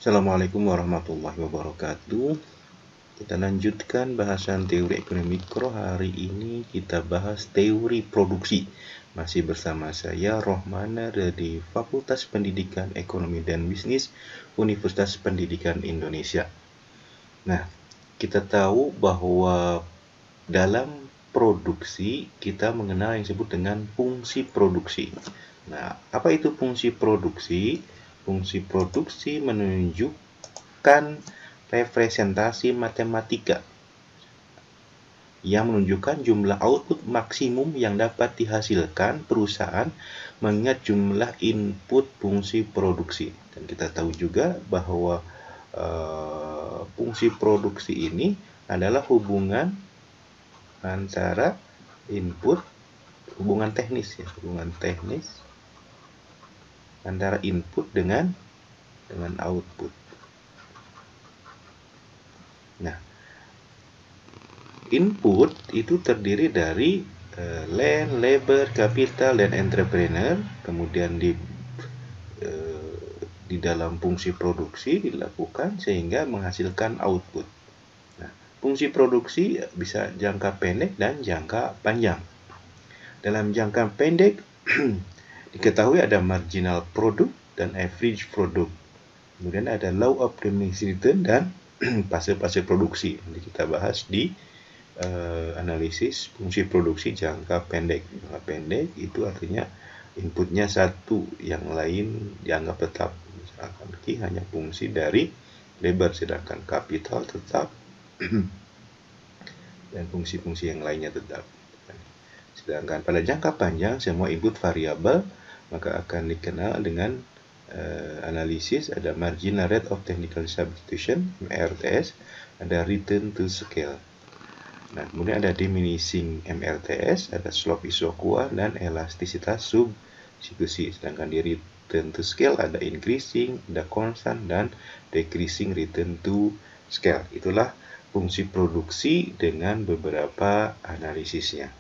Assalamualaikum warahmatullahi wabarakatuh. Kita lanjutkan bahasan teori ekonomi mikro. Hari ini kita bahas teori produksi. Masih bersama saya Rohmana dari Fakultas Pendidikan Ekonomi dan Bisnis Universitas Pendidikan Indonesia. Nah, kita tahu bahwa dalam produksi kita mengenal yang disebut dengan fungsi produksi. Nah, apa itu fungsi produksi? Fungsi produksi menunjukkan representasi matematika yang menunjukkan jumlah output maksimum yang dapat dihasilkan perusahaan mengingat jumlah input fungsi produksi. Dan kita tahu juga bahwa fungsi produksi ini adalah hubungan antara input, hubungan teknis antara input dengan output. Nah, input itu terdiri dari land, labor, capital, dan entrepreneur. Kemudian di dalam fungsi produksi dilakukan sehingga menghasilkan output. Nah, fungsi produksi bisa jangka pendek dan jangka panjang. Dalam jangka pendek diketahui ada marginal product dan average product. Kemudian ada law of diminishing return dan fase-fase produksi. Nanti kita bahas di analisis fungsi produksi jangka pendek. Jangka pendek itu artinya inputnya satu, yang lain dianggap tetap. Misalkan Q hanya fungsi dari labor, sedangkan capital tetap dan fungsi-fungsi yang lainnya tetap. Sedangkan pada jangka panjang semua input variabel, maka akan dikenal dengan analisis ada marginal rate of technical substitution (MRTS), ada return to scale. Nah, kemudian ada diminishing MRTS, ada slope isoquant dan elastisitas substitusi. Sedangkan di return to scale ada increasing, ada constant dan decreasing return to scale. Itulah fungsi produksi dengan beberapa analisisnya.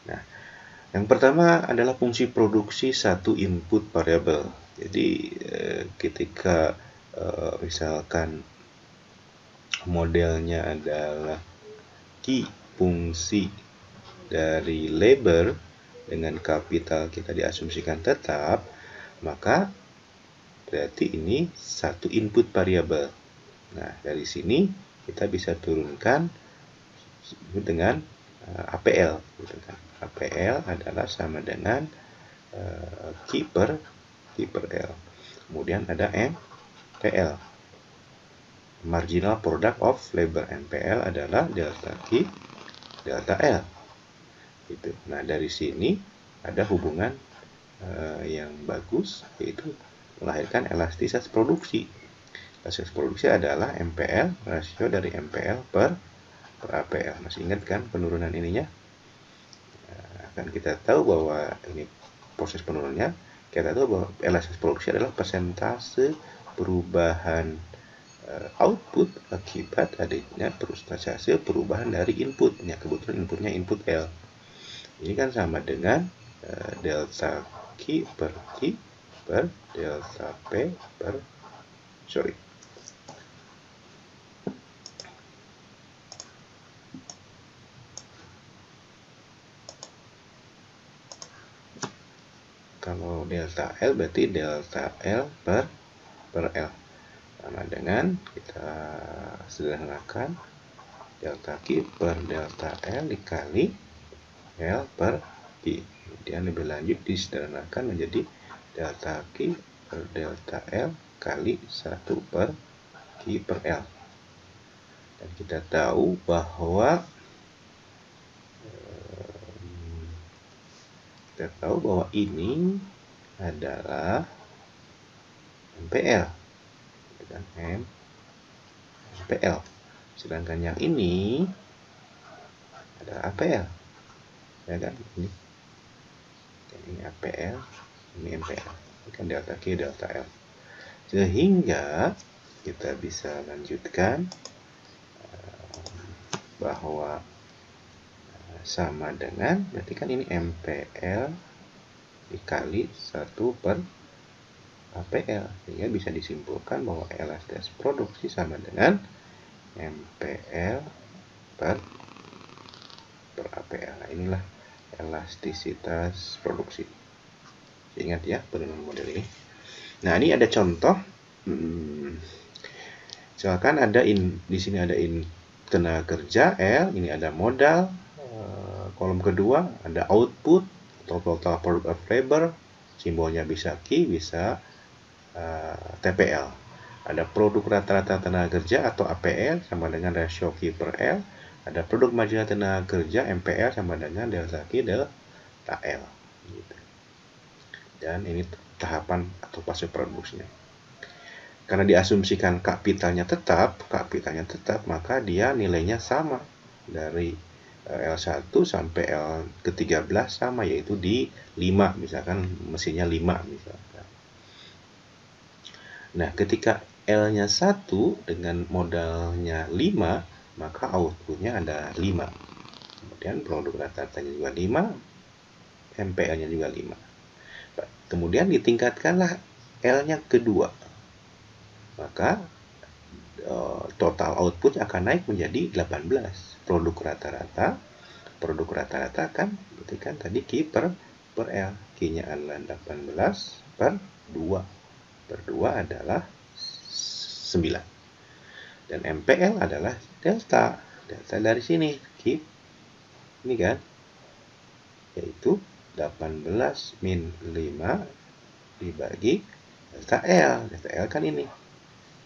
Nah, yang pertama adalah fungsi produksi satu input variable. Jadi ketika misalkan modelnya adalah Q fungsi dari labor dengan kapital kita diasumsikan tetap, maka berarti ini satu input variable. Nah, dari sini kita bisa turunkan dengan APL. APL adalah sama dengan Q per L. Kemudian ada MPL, marginal product of labor. MPL adalah delta Q delta L. Gitu. Nah, dari sini ada hubungan yang bagus, yaitu melahirkan elastisitas produksi. Elastisitas produksi adalah MPL, rasio dari MPL per APL. Masih ingat kan penurunan ininya? Akan kita tahu bahwa ini proses penurunannya. Kita tahu bahwa elastisitas produksi adalah persentase perubahan output akibat adanya persentase perubahan dari inputnya. Kebetulan inputnya input L. Ini kan sama dengan delta Q per T per delta P per kalau delta L berarti delta L per L, sama dengan kita sederhanakan delta Q per delta L dikali L per Q. Kemudian lebih lanjut disederhanakan menjadi delta Q per delta L kali 1 per Q per L. Dan kita tahu bahwa ini adalah MPL, dan MPL. Sedangkan yang ini adalah APL, ya kan? Ini APL, ini MPL. Ini kan delta Q delta L. Sehingga kita bisa lanjutkan bahwa sama dengan, berarti kan ini MPL dikali 1 per APL, sehingga bisa disimpulkan bahwa elastisitas produksi sama dengan MPL per APL. Nah, inilah elastisitas produksi. Ingat ya penentuan model ini. Nah, ini ada contoh. Misalkan ada di sini ada tenaga kerja L, ini ada modal. Kolom kedua ada output atau total product of labor, simbolnya bisa Q, bisa TPL. Ada produk rata-rata tenaga kerja atau APL sama dengan rasio Q per L. Ada produk marginal tenaga kerja MPL sama dengan delta Q delta L. Gitu. Dan ini tahapan atau fase produksinya. Karena diasumsikan kapitalnya tetap, maka dia nilainya sama dari L1 sampai L ke-13 sama, yaitu di 5, misalkan mesinnya 5 misalkan. Nah, ketika L-nya 1 dengan modalnya 5, maka outputnya ada 5. Kemudian produk rata-ratanya juga 5, MPL-nya juga 5. Kemudian ditingkatkanlah L-nya kedua. Maka total output akan naik menjadi 18. Produk rata-rata kan berarti kan tadi Q per L. Q-nya adalah 18 per 2. Per 2 adalah 9. Dan MPL adalah delta. Delta dari sini Q ini kan, yaitu 18 min 5 dibagi delta L. Delta L kan ini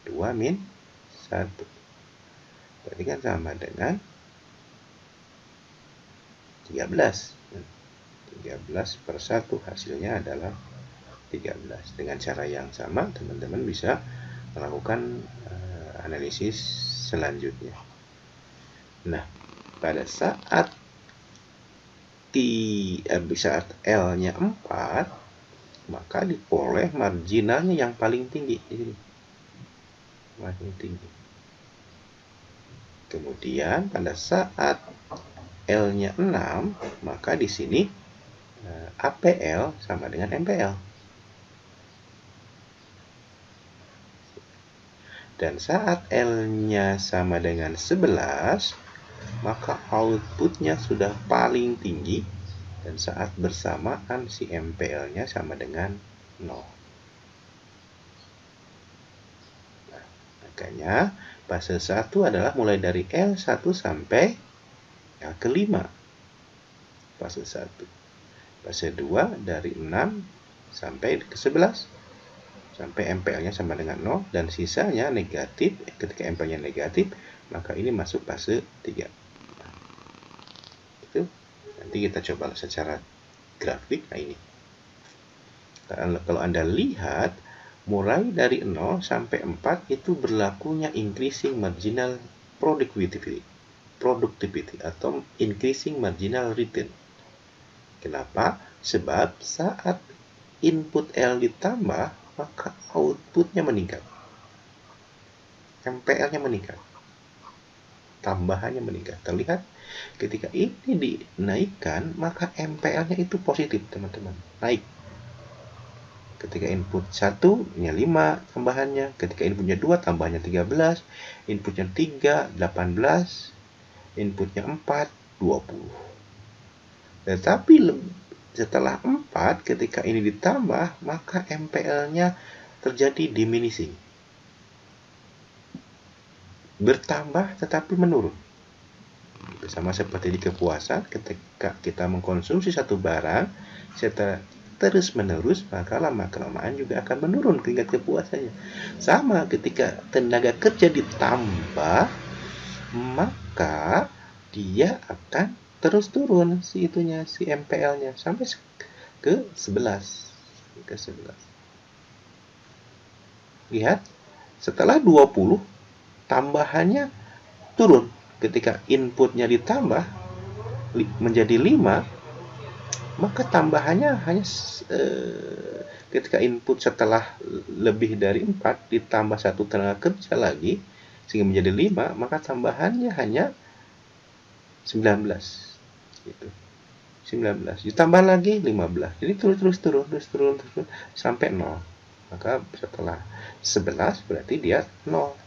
2 min 1. Berarti kan sama dengan 13. 13 per 1 hasilnya adalah 13. Dengan cara yang sama, teman-teman bisa melakukan analisis selanjutnya. Nah, pada saat L-nya 4, maka diperoleh marginalnya yang paling tinggi. Paling tinggi. Kemudian pada saat L-nya 6, maka di sini APL sama dengan MPL. Dan saat L-nya sama dengan 11, maka outputnya sudah paling tinggi. Dan saat bersamaan si MPL-nya sama dengan 0. Nah, makanya fase 1 adalah mulai dari L1 sampai L ke-5. Fase 1. Fase 2 dari 6 sampai ke 11. Sampai MPL-nya sama dengan 0 dan sisanya negatif. Ketika MPL-nya negatif, maka ini masuk fase 3. Itu nanti kita coba secara grafik. Nah, ini. Kalau Anda lihat, mulai dari 0 sampai 4 itu berlakunya increasing marginal productivity atau increasing marginal return. Kenapa? Sebab saat input L ditambah, maka outputnya meningkat. MPL-nya meningkat. Tambahannya meningkat. Terlihat ketika ini dinaikkan, maka MPL-nya itu positif, teman-teman. Naik. Ketika input 1, nya 5 tambahannya. Ketika inputnya 2, tambahannya 13. Inputnya 3, 18. Inputnya 4, 20. Tetapi setelah 4, ketika ini ditambah, maka MPL-nya terjadi diminishing. Bertambah tetapi menurun. Sama seperti di kepuasan, ketika kita mengkonsumsi satu barang setelah terus-menerus, maka lama-kelamaan juga akan menurun tingkat kepuasannya. Sama ketika tenaga kerja ditambah, maka dia akan terus turun si MPL-nya sampai ke 11. Lihat, setelah 20 tambahannya turun. Ketika inputnya ditambah menjadi 5, maka tambahannya hanya ketika input setelah lebih dari 4 ditambah satu tenaga kerja lagi sehingga menjadi 5, maka tambahannya hanya 19 gitu. 19 ditambah lagi 15. Jadi terus turun sampai 0. Maka setelah 11 berarti dia 0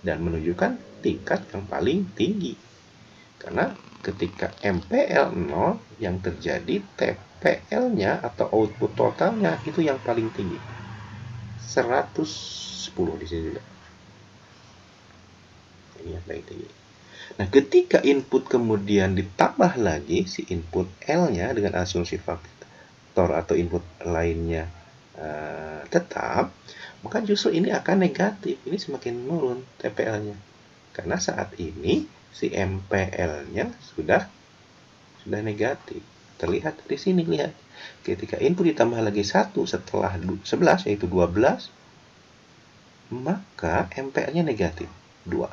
dan menunjukkan tingkat yang paling tinggi. Karena ketika MPL 0 yang terjadi TPL-nya atau output totalnya itu yang paling tinggi. 110 di sini juga. Ini yang paling tinggi. Nah, ketika input kemudian ditambah lagi si input L-nya dengan asumsi faktor atau input lainnya tetap, maka justru ini akan negatif. Ini semakin menurun TPL-nya. Karena saat ini si MPL-nya sudah negatif. Terlihat di sini, lihat. Ketika input ditambah lagi 1 setelah 11 yaitu 12, maka MPL-nya negatif 2.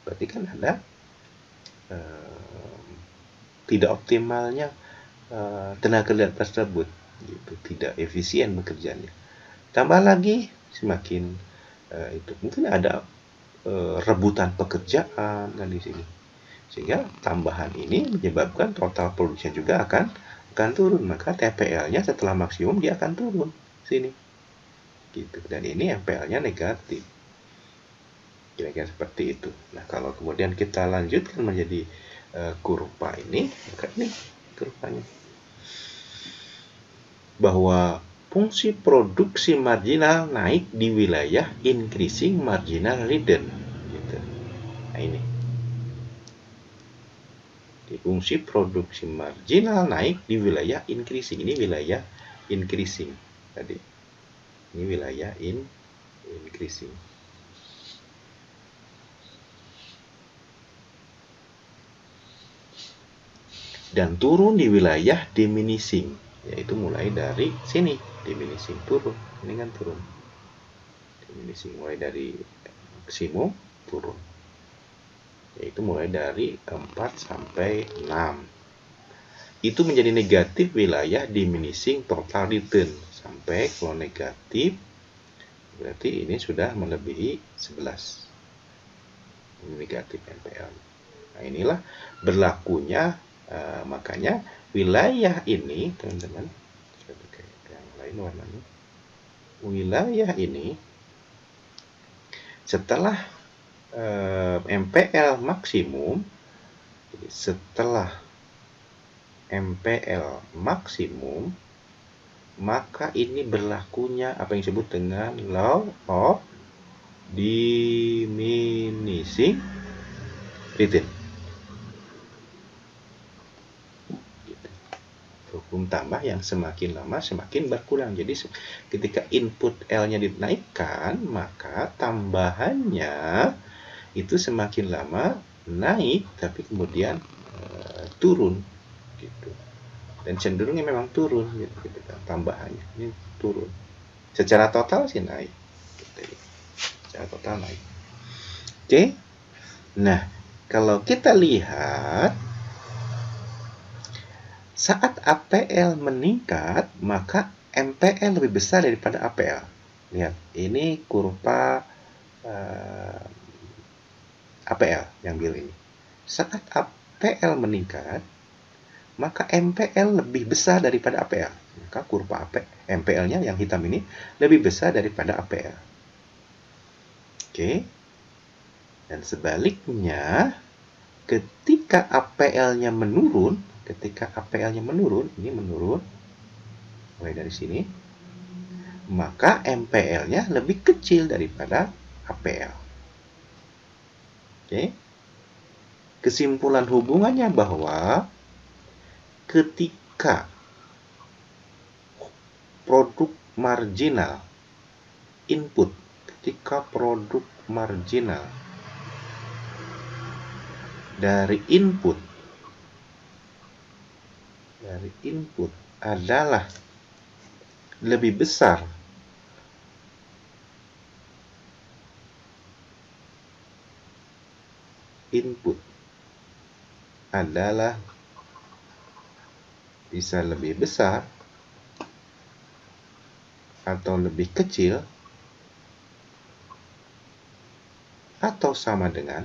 Berarti kan ada tidak optimalnya tenaga kerja tersebut, gitu, tidak efisien bekerjanya. Tambah lagi semakin itu mungkin ada rebutan pekerjaan kan di sini, sehingga tambahan ini menyebabkan total produksinya juga akan turun. Maka TPL-nya setelah maksimum dia akan turun sini, gitu. Dan ini MPL-nya negatif, kira-kira seperti itu. Nah, kalau kemudian kita lanjutkan menjadi kurva ini, maka ini kurvanya bahwa fungsi produksi marginal naik di wilayah increasing marginal return, gitu. Nah, ini di fungsi produksi marginal naik di wilayah increasing. Ini wilayah increasing tadi. Ini wilayah increasing. Dan turun di wilayah diminishing, yaitu mulai dari sini diminishing, turun. Ini kan turun. Diminishing mulai dari maksimum turun, yaitu mulai dari 4 sampai 6. Itu menjadi negatif wilayah diminishing total return. Sampai kalau negatif berarti ini sudah melebihi 11. Ini negatif NPL. Nah, inilah berlakunya makanya wilayah ini, teman-teman, yang lain warnanya. Wilayah ini setelah MPL maksimum, jadi setelah MPL maksimum, maka ini berlakunya apa yang disebut dengan law of diminishing return. Hukum tambah yang semakin lama semakin berkurang. Jadi ketika input L-nya dinaikkan, maka tambahannya itu semakin lama naik, tapi kemudian turun, gitu. Dan cenderungnya memang turun, gitu kan, tambahannya ini turun. Secara total sih naik, gitu. Secara total naik. Oke. Nah, kalau kita lihat saat APL meningkat, maka MPL lebih besar daripada APL. Lihat, ini kurva APL yang biru ini. Saat APL meningkat, maka MPL lebih besar daripada APL. Maka kurva MPL-nya yang hitam ini lebih besar daripada APL. Oke. Dan sebaliknya, ketika APL-nya menurun, ini menurun mulai dari sini, maka MPL-nya lebih kecil daripada APL. Oke. Kesimpulan hubungannya bahwa ketika produk marginal input, ketika produk marginal dari input adalah lebih besar input adalah bisa lebih besar atau lebih kecil atau sama dengan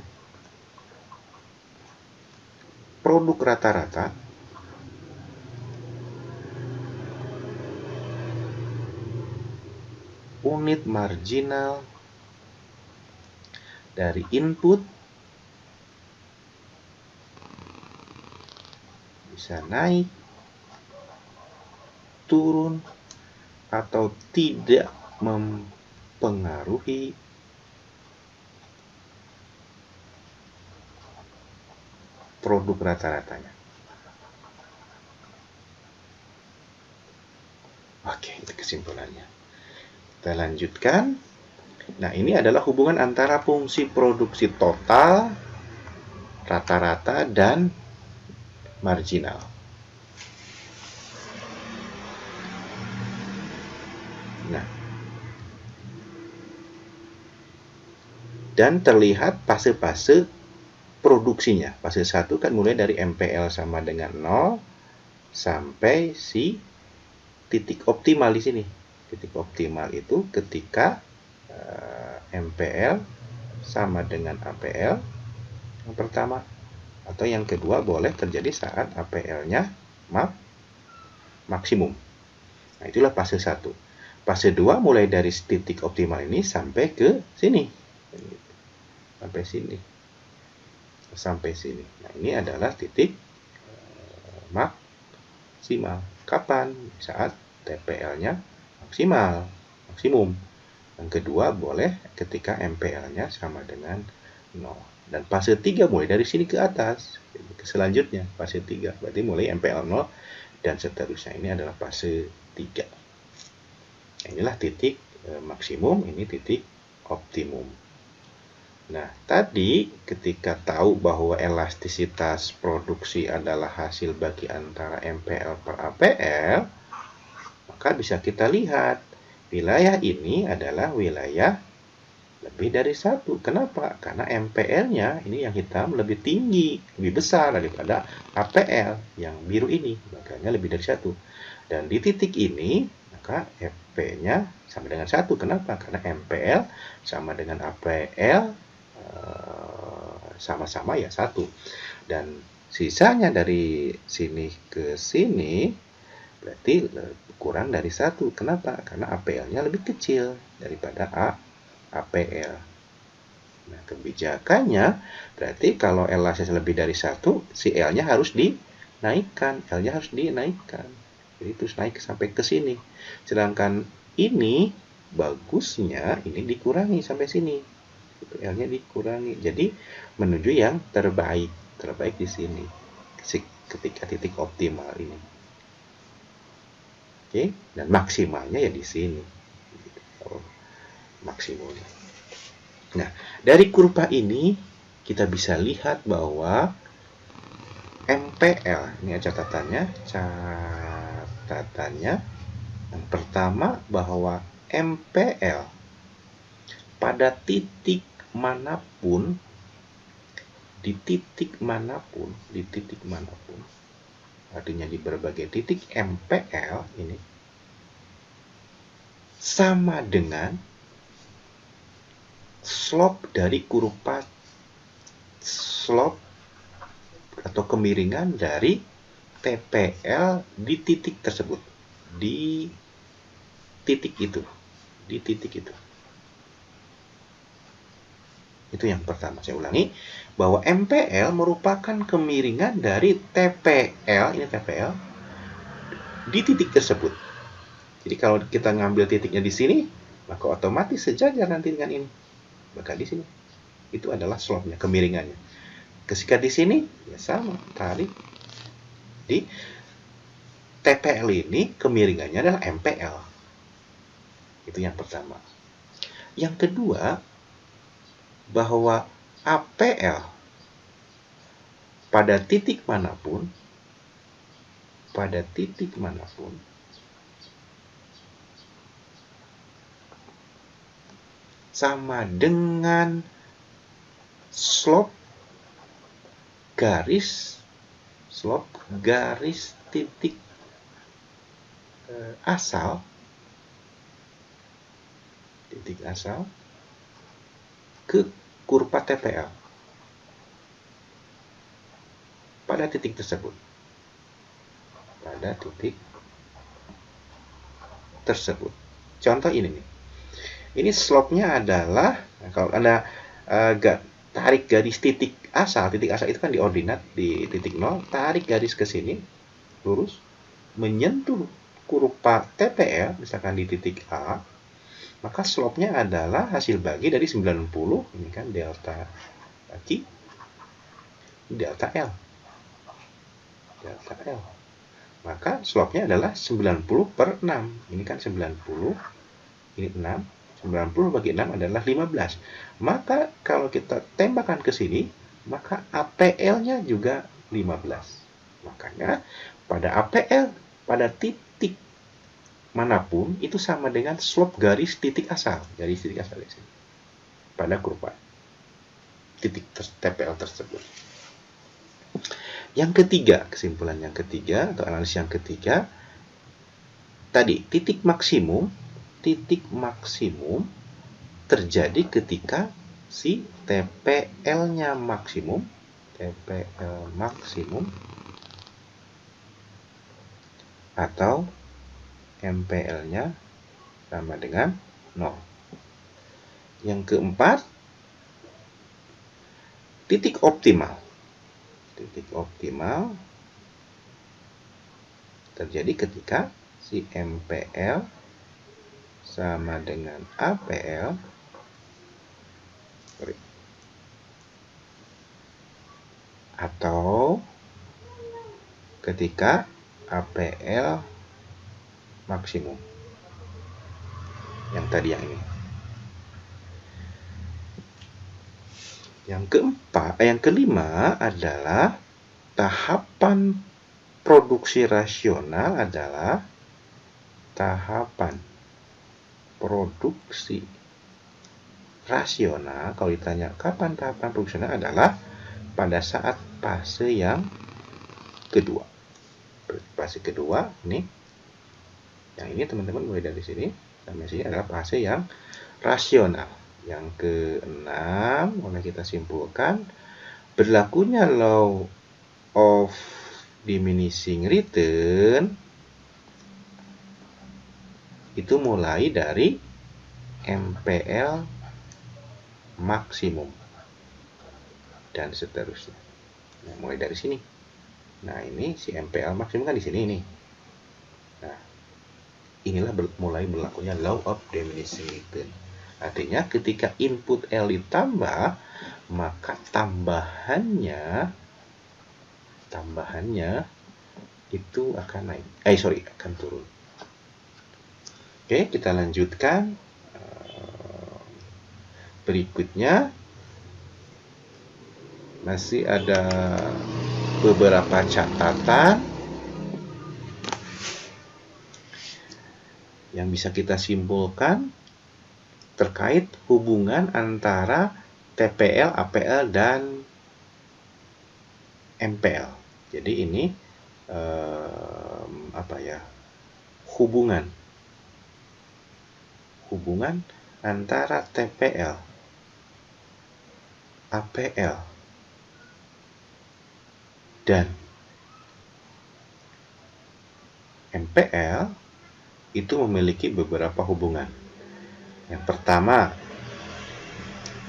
produk rata-rata unit marginal dari input bisa naik, turun, atau tidak mempengaruhi produk rata-ratanya. Oke, itu kesimpulannya. Kita lanjutkan. Nah, ini adalah hubungan antara fungsi produksi total, rata-rata, dan marginal. Nah, dan terlihat fase-fase produksinya. Fase 1 kan mulai dari MPL sama dengan 0 sampai si titik optimal di sini. Titik optimal itu ketika MPL sama dengan APL yang pertama, atau yang kedua boleh terjadi saat APL-nya maksimum. Nah, itulah fase 1. Fase 2 mulai dari titik optimal ini sampai ke sini. Sampai sini. Sampai sini. Nah, ini adalah titik maksimal. Kapan? Saat TPL-nya maksimum. Yang kedua boleh ketika MPL-nya sama dengan 0. Dan fase 3 mulai dari sini ke atas. Selanjutnya fase 3 berarti mulai MPL 0 dan seterusnya. Ini adalah fase 3. Inilah titik maksimum, ini titik optimum. Nah, tadi ketika tahu bahwa elastisitas produksi adalah hasil bagi antara MPL per APL, maka bisa kita lihat wilayah ini adalah wilayah lebih dari 1. Kenapa? Karena MPL-nya ini yang hitam lebih tinggi, lebih besar daripada APL yang biru ini, makanya lebih dari 1. Dan di titik ini, maka FP-nya sama dengan 1. Kenapa? Karena MPL sama dengan APL sama-sama ya 1. Dan sisanya dari sini ke sini berarti kurang dari 1. Kenapa? Karena APL-nya lebih kecil daripada APL. Nah, kebijakannya berarti kalau elastisitas lebih dari 1, si L-nya harus dinaikkan. L-nya harus dinaikkan. Jadi terus naik sampai ke sini. Sedangkan ini bagusnya ini dikurangi sampai sini. L-nya dikurangi. Jadi menuju yang terbaik. Terbaik di sini. Ketika titik optimal ini. Oke, dan maksimalnya ya di sini. Maksimumnya. Nah, dari kurva ini kita bisa lihat bahwa MPL, ini catatannya yang pertama bahwa MPL pada titik manapun, di titik manapun, artinya di berbagai titik MPL ini sama dengan slope dari kurva slope atau kemiringan dari TPL di titik tersebut, di titik itu. Itu yang pertama. Saya ulangi bahwa MPL merupakan kemiringan dari TPL, ini TPL, di titik tersebut. Jadi kalau kita ngambil titiknya di sini, maka otomatis sejajar nanti dengan ini. Maka di sini itu adalah slope-nya, kemiringannya. Ketika di sini ya sama, tarik di TPL ini kemiringannya adalah MPL. Itu yang pertama. Yang kedua, bahwa APL pada titik manapun sama dengan slope garis titik asal ke kurva TPL pada titik tersebut. Contoh ini nih. Ini slope-nya adalah, nah, kalau Anda tarik garis titik asal itu kan di ordinat di titik 0, tarik garis ke sini lurus menyentuh kurva TPL misalkan di titik A, maka slope-nya adalah hasil bagi dari 90, ini kan delta Q, delta L. Maka slope-nya adalah 90 per 6. Ini kan 90, ini 6. 90 bagi 6 adalah 15. Maka kalau kita tembakan ke sini, maka APL-nya juga 15. Makanya pada APL, pada titik manapun, itu sama dengan slope garis titik asal. Garis titik asal di sini. Pada kurva titik TPL tersebut. Yang ketiga, kesimpulan yang ketiga, atau analisis yang ketiga, tadi titik maksimum terjadi ketika si TPL-nya maksimum atau MPL-nya sama dengan 0. Yang keempat, titik optimal terjadi ketika si MPL sama dengan APL atau ketika APL maksimum. Yang tadi yang ini. Yang kelima adalah tahapan produksi rasional adalah tahapan produksi rasional. Kalau ditanya kapan tahapan produksi rasional, adalah pada saat fase yang kedua. Fase kedua ini, yang ini teman-teman mulai dari sini sampai sini adalah fase yang rasional. Yang keenam, mulai kita simpulkan berlakunya law of diminishing return itu mulai dari MPL maksimum dan seterusnya. Nah, mulai dari sini. Nah, ini si MPL maksimum kan di sini nih. Nah, inilah mulai berlakunya law of diminishing return. Artinya ketika input L ditambah, maka tambahannya itu akan naik. Akan turun. Oke, kita lanjutkan. Berikutnya masih ada beberapa catatan yang bisa kita simpulkan terkait hubungan antara TPL, APL, dan MPL. Jadi ini hubungan antara TPL, APL, dan MPL itu memiliki beberapa hubungan. Yang pertama,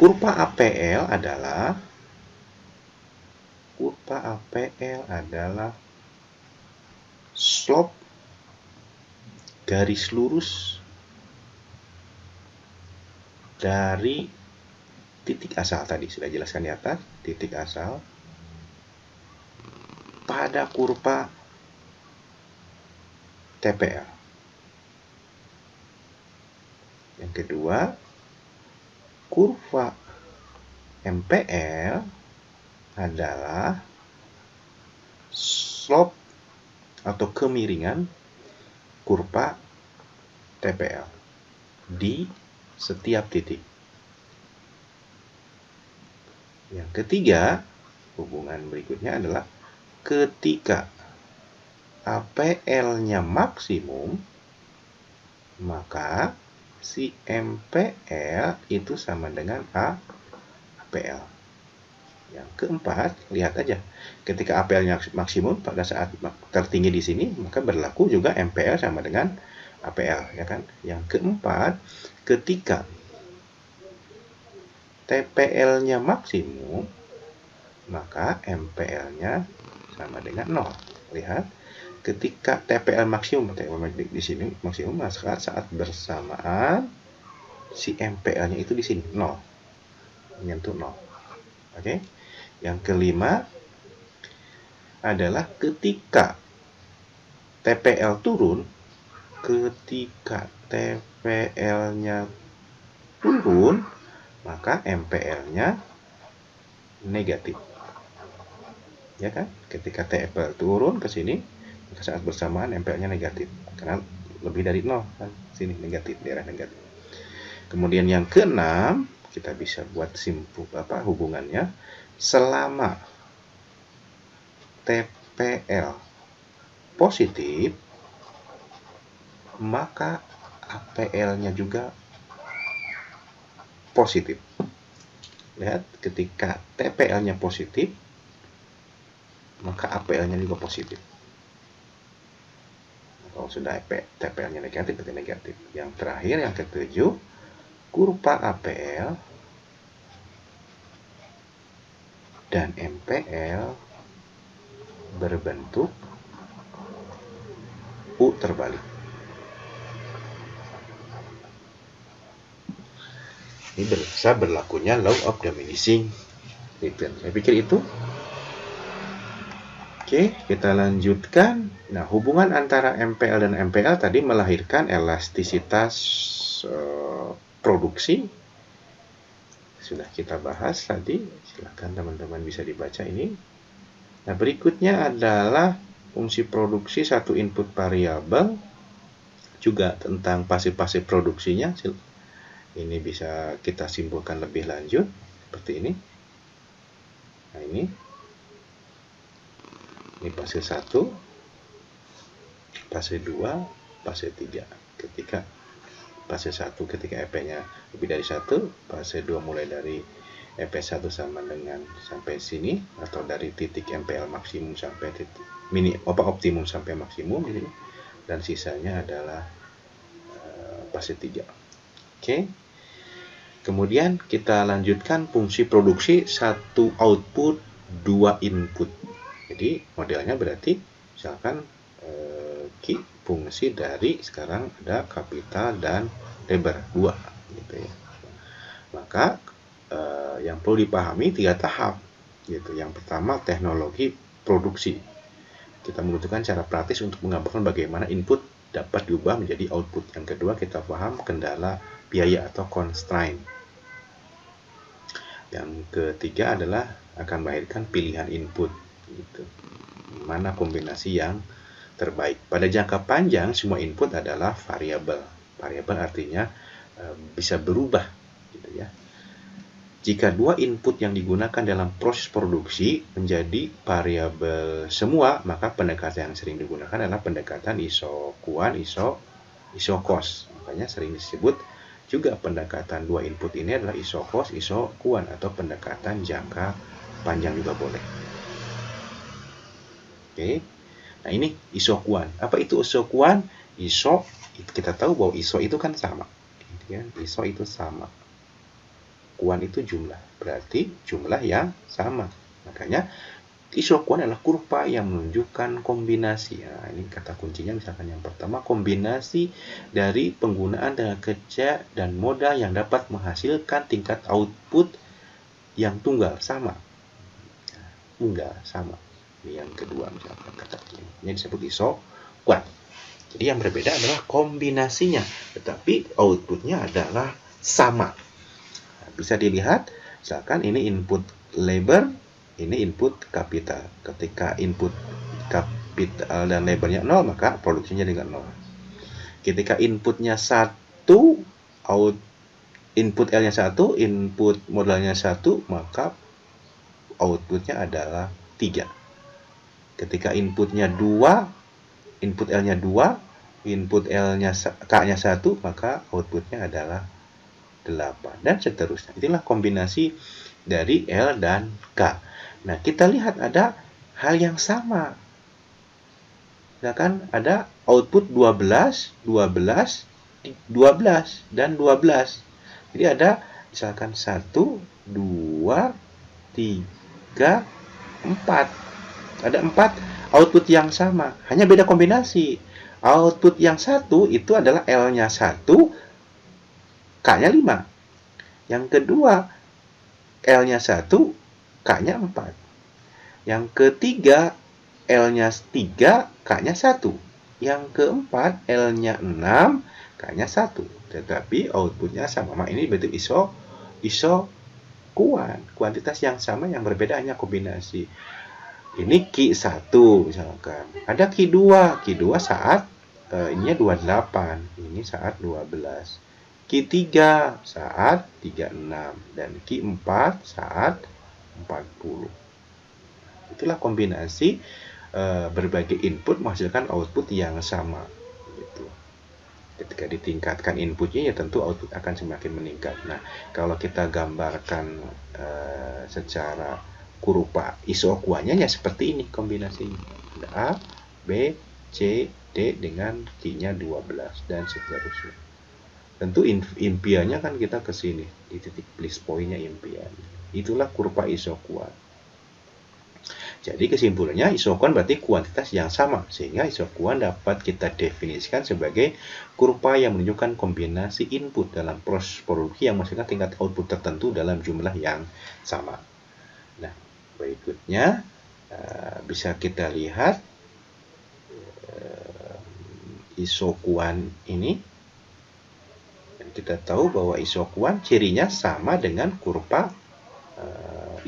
kurva APL adalah slope garis lurus dari titik asal tadi, sudah jelaskan di atas, titik asal pada kurva TPL. Yang kedua, kurva MPL adalah slope atau kemiringan kurva TPL di setiap titik. Yang ketiga, hubungan berikutnya adalah ketika APL-nya maksimum, maka si MPL itu sama dengan APL. Yang keempat, lihat aja, ketika APL-nya maksimum pada saat tertinggi di sini, maka berlaku juga MPL sama dengan APL, ya kan? Yang keempat, ketika TPL-nya maksimum, maka MPL-nya sama dengan 0. Lihat, ketika TPL maksimum, di sini maksimum, maka saat bersamaan si MPL-nya itu di sini 0, menyentuh 0. Oke. Yang kelima adalah ketika TPL turun, ketika TPL-nya turun, maka MPL-nya negatif. Ya kan? Ketika TPL turun ke sini, maka saat bersamaan MPL-nya negatif. Karena lebih dari 0 kan? Sini negatif, daerah negatif. Kemudian yang keenam, kita bisa buat hubungannya. Selama TPL positif, maka APL-nya juga positif. Lihat, ketika TPL-nya positif, maka APL-nya juga positif. Kalau sudah TPL-nya negatif, berarti negatif. Yang terakhir, yang ketujuh, kurva APL dan MPL berbentuk U terbalik. Ini berlakunya law of diminishing return. Saya pikir itu. Oke, kita lanjutkan. Nah, hubungan antara MPL dan MPL tadi melahirkan elastisitas produksi. Sudah kita bahas tadi. Silakan teman-teman bisa dibaca ini. Nah, berikutnya adalah fungsi produksi satu input variabel. Juga tentang pasif-pasif produksinya. Ini bisa kita simpulkan lebih lanjut seperti ini. Nah, ini fase 1, fase 2, fase 3. Ketika fase 1 ketika EP-nya lebih dari 1, fase 2 mulai dari EP1 sama dengan sampai sini, atau dari titik MPL maksimum sampai titik optimum sampai maksimum ini, dan sisanya adalah fase 3. Oke. Kemudian kita lanjutkan fungsi produksi satu output, dua input. Jadi modelnya berarti misalkan fungsi dari sekarang ada kapital dan lebar 2 gitu ya. Maka yang perlu dipahami 3 tahap gitu. Yang pertama, teknologi produksi. Kita membutuhkan cara praktis untuk menggambarkan bagaimana input dapat diubah menjadi output. Yang kedua, kita paham kendala biaya atau constraint. Yang ketiga adalah akan melahirkan pilihan input gitu. Mana kombinasi yang terbaik. Pada jangka panjang semua input adalah variabel. Variabel artinya bisa berubah gitu ya. Jika dua input yang digunakan dalam proses produksi menjadi variabel semua, maka pendekatan yang sering digunakan adalah pendekatan iso-kuan, iso-cost. Makanya sering disebut juga pendekatan dua input ini adalah iso-cost, iso-kuan, atau pendekatan jangka panjang juga boleh. Oke. Nah, ini iso-kuan. Apa itu iso-kuan? Iso, kita tahu bahwa iso itu kan sama. Iso itu sama. Kuan itu jumlah, berarti jumlah yang sama. Makanya iso-kuan adalah kurva yang menunjukkan kombinasi. Nah, ini kata kuncinya misalkan yang pertama, kombinasi dari penggunaan tenaga kerja dan modal yang dapat menghasilkan tingkat output yang tunggal sama. Tunggal sama. Ini yang kedua misalkan kata ini disebut iso-kuan. Jadi yang berbeda adalah kombinasinya, tetapi outputnya adalah sama. Bisa dilihat, misalkan ini input labor, ini input kapital. Ketika input kapital dan labornya 0, maka produksinya juga 0. Ketika inputnya 1, input L-nya 1, input modalnya 1, maka outputnya adalah 3. Ketika inputnya 2, input L-nya 2, input K-nya 1, maka outputnya adalah 8, dan seterusnya. Itulah kombinasi dari L dan K. Nah, kita lihat ada hal yang sama. misalkan ada output 12, 12, 12, dan 12. Jadi ada misalkan 1, 2, 3, 4. Ada 4 output yang sama, hanya beda kombinasi. Output yang satu itu adalah L-nya 1, K-nya 5. Yang kedua, L-nya 1, K-nya 4. Yang ketiga, L-nya 3, K-nya 1. Yang keempat, L-nya 6, K-nya 1. Tetapi outputnya sama. Ini berarti isokuan. Kuantitas yang sama yang berbeda hanya kombinasi. Ini Q1 misalkan. Ada Q2. Q2 saat ininya 28. Ini saat 12. Q3 saat 36. Dan Q4 saat 40. Itulah kombinasi berbagai input menghasilkan output yang sama. Gitu. Ketika ditingkatkan inputnya, ya tentu output akan semakin meningkat. Nah, kalau kita gambarkan secara kurva isokuannya ya seperti ini kombinasinya. Ada A, B, C, D dengan Q-nya 12 dan seterusnya. Tentu impiannya kan kita ke sini, di titik bliss point-nya impian. Itulah kurva isokuan. Jadi kesimpulannya isokuan berarti kuantitas yang sama, sehingga isokuan dapat kita definisikan sebagai kurva yang menunjukkan kombinasi input dalam proses produksi yang menghasilkan tingkat output tertentu dalam jumlah yang sama. Nah, berikutnya bisa kita lihat isokuan ini. Dan kita tahu bahwa isokuan cirinya sama dengan kurva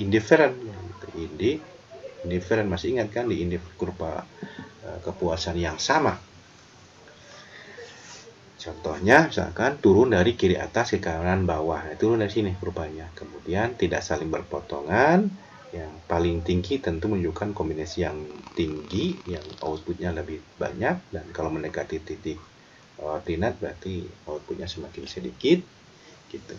indifferent. Indifferent, masih ingat kan di kurva kepuasan yang sama. Contohnya misalkan turun dari kiri atas ke kanan bawah. Nah, turun dari sini kurvanya. Kemudian tidak saling berpotongan. Yang paling tinggi tentu menunjukkan kombinasi yang tinggi, yang outputnya lebih banyak. Dan kalau mendekati titik ordinat berarti outputnya semakin sedikit. Gitu.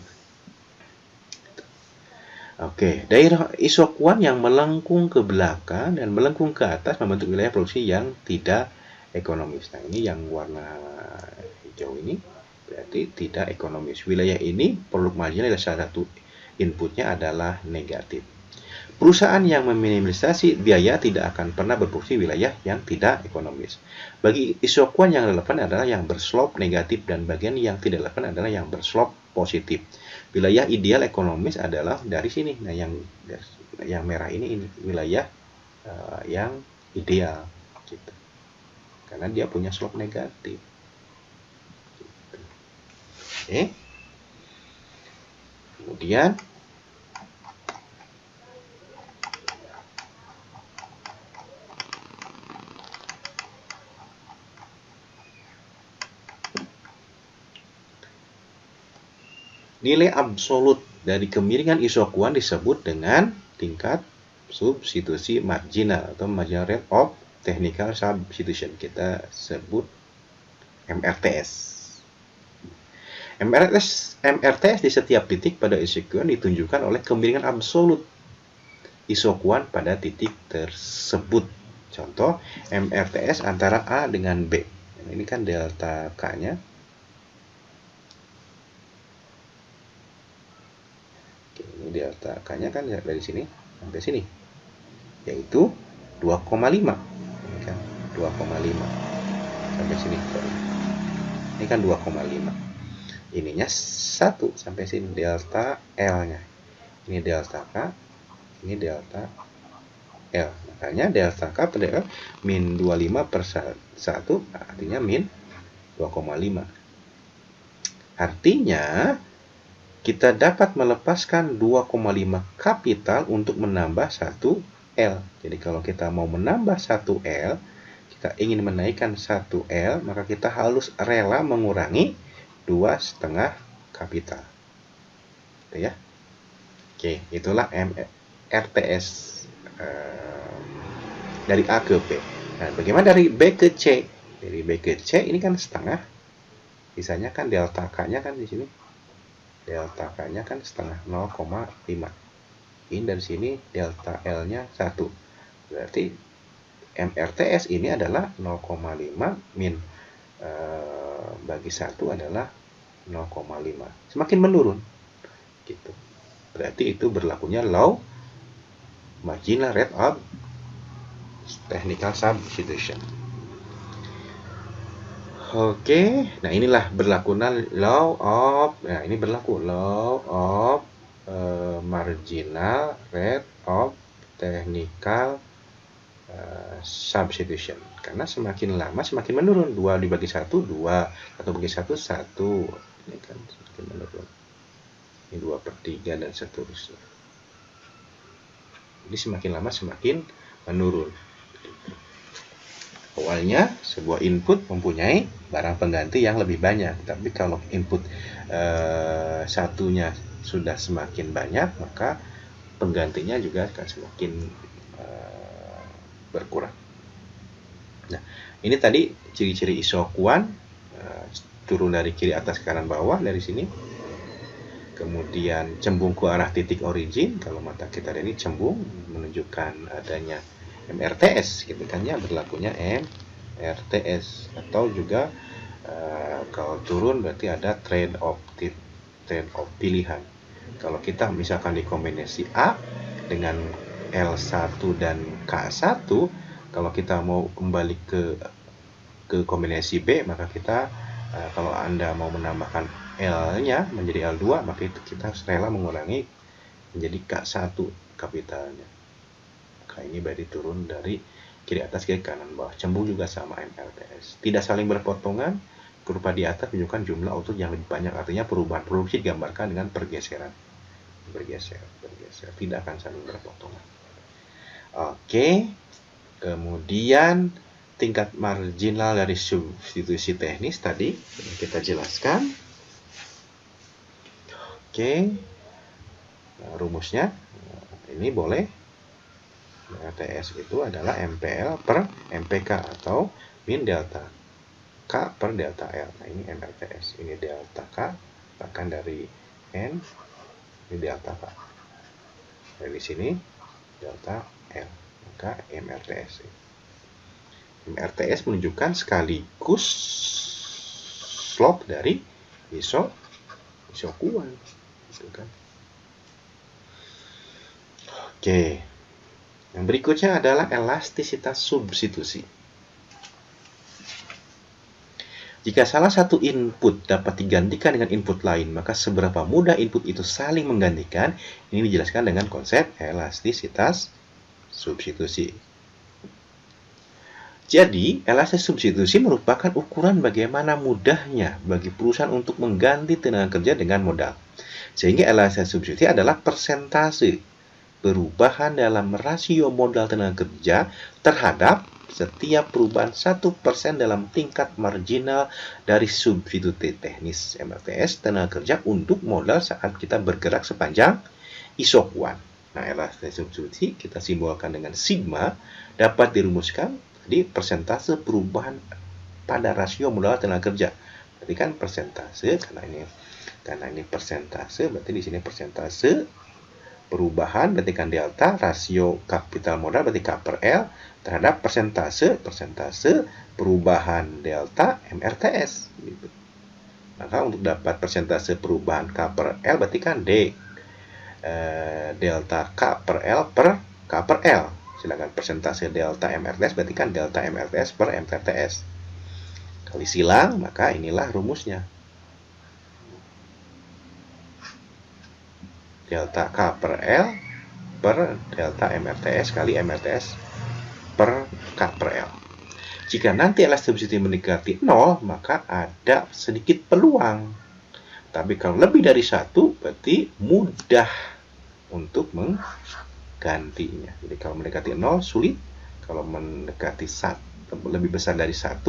Oke, daerah isokuan yang melengkung ke belakang dan melengkung ke atas membentuk wilayah produksi yang tidak ekonomis. Nah, ini yang warna hijau ini berarti tidak ekonomis. Wilayah ini produk marginal salah satu inputnya adalah negatif. Perusahaan yang meminimalisasi biaya tidak akan pernah berfungsi wilayah yang tidak ekonomis. Bagi isokuan yang relevan adalah yang berslope negatif dan bagian yang tidak relevan adalah yang berslope positif. Wilayah ideal ekonomis adalah dari sini. Nah, yang merah ini wilayah yang ideal gitu. Karena dia punya slope negatif. Oke. Kemudian nilai absolut dari kemiringan isokuan disebut dengan tingkat substitusi marginal atau marginal rate of technical substitution. Kita sebut MRTS. MRTS di setiap titik pada isokuan ditunjukkan oleh kemiringan absolut isokuan pada titik tersebut. Contoh MRTS antara A dengan B. Ini kan delta K-nya. Ini delta K-nya kan dari sini sampai sini, yaitu 2,5. Ini kan 2,5 sampai sini. Ini kan 2,5. Ininya 1 sampai sini delta L-nya. Ini delta K, ini delta L. Makanya delta K pada L min 25 per 1 artinya min 2,5. Artinya kita dapat melepaskan 2,5 kapital untuk menambah 1 L. Jadi kalau kita mau menambah 1 L, kita ingin menaikkan 1 L, maka kita harus rela mengurangi 2,5 kapital. Gitu ya. Oke, itulah RTS dari A ke B. Nah, bagaimana dari B ke C? Dari B ke C ini kan setengah. Sisanya kan delta K-nya kan di sini. Delta K-nya kan setengah 0,5. Ini dari sini delta L-nya 1. Berarti MRTS ini adalah 0,5 min bagi 1 adalah 0,5. Semakin menurun. Gitu. Berarti itu berlakunya law marginal rate of technical substitution. Oke, nah inilah berlakunya law of, nah ini berlaku law of marginal rate of technical substitution. Karena semakin lama semakin menurun. 2 dibagi 1, 2. 1 bagi 1, 1. Ini kan semakin menurun. Ini 2/3 dan seterusnya. Jadi semakin lama semakin menurun. Awalnya sebuah input mempunyai barang pengganti yang lebih banyak, tapi kalau input satunya sudah semakin banyak, maka penggantinya juga akan semakin berkurang. Nah, ini tadi ciri-ciri isokuan, turun dari kiri atas ke kanan bawah dari sini. Kemudian cembung ke arah titik origin, kalau mata kita ini cembung menunjukkan adanya MRTS, gitu kan ya, berlakunya MRTS. Atau juga kalau turun berarti ada trade off pilihan. Kalau kita misalkan di kombinasi A dengan L1 dan K1, kalau kita mau kembali ke kombinasi B, maka kita kalau Anda mau menambahkan L-nya menjadi L2, maka itu kita rela mengurangi menjadi K1 kapitalnya. Maka ini berarti turun dari kiri atas ke kanan bawah. Cembung juga sama MRTS. Tidak saling berpotongan. Kurva di atas menunjukkan jumlah output yang lebih banyak. Artinya perubahan produksi digambarkan dengan pergeseran. Bergeser. Tidak akan saling berpotongan. Oke. Kemudian tingkat marginal dari substitusi teknis tadi kita jelaskan. Oke. Nah, rumusnya ini boleh. MRTS itu adalah MPL per MPK atau min delta K per delta L. Nah, ini MRTS. Ini delta K, bahkan dari N, ini delta K. Dari sini delta L. Maka MRTS. MRTS menunjukkan sekaligus slope dari isokuan. Gitu kan. Oke. Yang berikutnya adalah elastisitas substitusi. Jika salah satu input dapat digantikan dengan input lain, maka seberapa mudah input itu saling menggantikan, ini dijelaskan dengan konsep elastisitas substitusi. Jadi, elastisitas substitusi merupakan ukuran bagaimana mudahnya bagi perusahaan untuk mengganti tenaga kerja dengan modal. Sehingga elastisitas substitusi adalah persentase perubahan dalam rasio modal tenaga kerja terhadap setiap perubahan 1% dalam tingkat marginal dari substitusi teknis MRTS tenaga kerja untuk modal saat kita bergerak sepanjang isokuan. Nah, elastisitas substitusi kita simbolkan dengan sigma dapat dirumuskan di persentase perubahan pada rasio modal tenaga kerja. Berarti kan persentase karena ini persentase, berarti di sini persentase perubahan berarti kan delta, rasio kapital modal berarti K per L terhadap persentase perubahan delta MRTS gitu. Maka untuk dapat persentase perubahan K per L berarti kan D delta K per L per K per L. Sedangkan persentase delta MRTS berarti kan delta MRTS per MRTS. Kali silang, maka inilah rumusnya. Delta K per L per delta MRTS kali MRTS per K per L. Jika nanti elastisitas substitusi mendekati 0, maka ada sedikit peluang. Tapi kalau lebih dari 1, berarti mudah untuk menggantinya. Jadi kalau mendekati 0 sulit, kalau mendekati 1 lebih besar dari 1,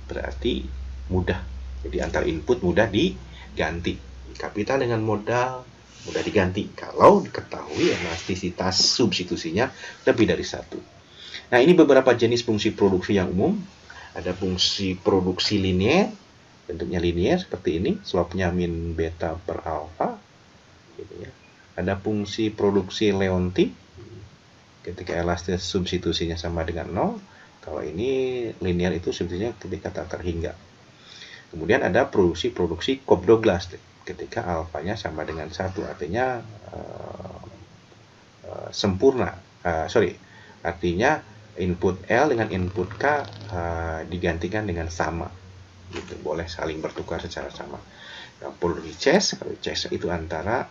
berarti mudah. Jadi antar input mudah diganti. Kapital dengan modal mudah diganti kalau diketahui elastisitas substitusinya lebih dari 1. Nah, ini beberapa jenis fungsi produksi yang umum. Ada fungsi produksi linier, bentuknya linier seperti ini, slope-nya min beta per alpha gitu ya. Ada fungsi produksi Leonti, ketika elastis substitusinya sama dengan 0. Kalau ini linear itu substitusinya ketika tak terhingga. Kemudian ada produksi Cobb-Douglas ketika alfanya sama dengan 1, artinya sempurna. Artinya input L dengan input K digantikan dengan sama. Gitu, boleh saling bertukar secara sama. Nah, produksi Chess, kalau Chess itu antara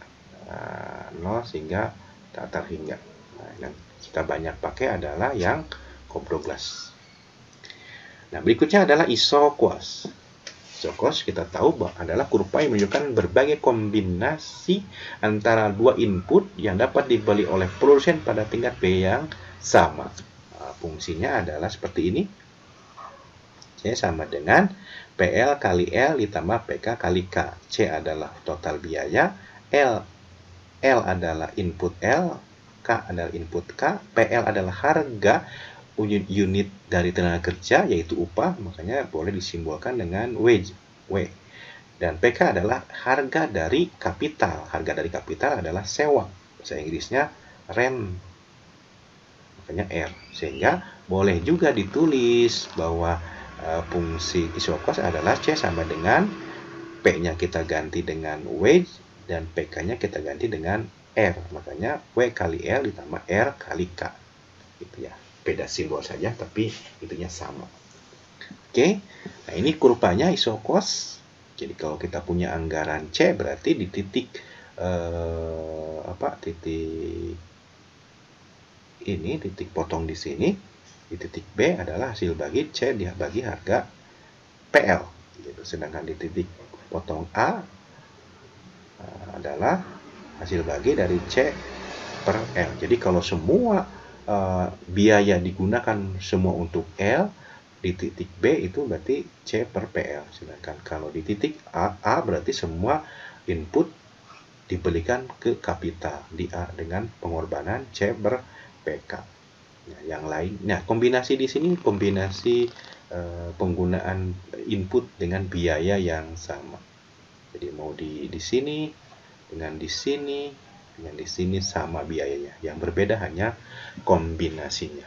0 sehingga tak terhingga. Nah, yang kita banyak pakai adalah yang Cobb-Douglas. Nah, berikutnya adalah isoquotes. Isoquotes kita tahu bahwa adalah kurva yang menunjukkan berbagai kombinasi antara dua input yang dapat dibeli oleh produsen pada tingkat B yang sama. Nah, fungsinya adalah seperti ini. C sama dengan PL kali L ditambah PK kali K. C adalah total biaya, L adalah input L, K adalah input K, PL adalah harga unit dari tenaga kerja yaitu upah, makanya boleh disimbolkan dengan wage, W. Dan PK adalah harga dari kapital. Harga dari kapital adalah sewa. Bahasa Inggrisnya rent. Makanya R. Sehingga boleh juga ditulis bahwa fungsi isoquotes adalah C sama dengan P-nya kita ganti dengan wage dan PK-nya kita ganti dengan R. Makanya W kali L ditambah R kali K. Gitu ya. Beda simbol saja tapi itunya sama. Oke. Nah, ini kurvanya isoquotes. Jadi kalau kita punya anggaran C berarti di titik titik potong di sini, di titik B adalah hasil bagi C dibagi harga PL gitu. Sedangkan di titik potong A adalah hasil bagi dari C per L. Jadi kalau semua biaya digunakan semua untuk L, di titik B itu berarti C per PL. Sedangkan kalau di titik A berarti semua input dibelikan ke kapital di A dengan pengorbanan C per PK. Nah, yang lain. Nah, kombinasi di sini kombinasi penggunaan input dengan biaya yang sama. Jadi mau di sini dengan di sini dengan di sini sama biayanya. Yang berbeda hanya kombinasinya.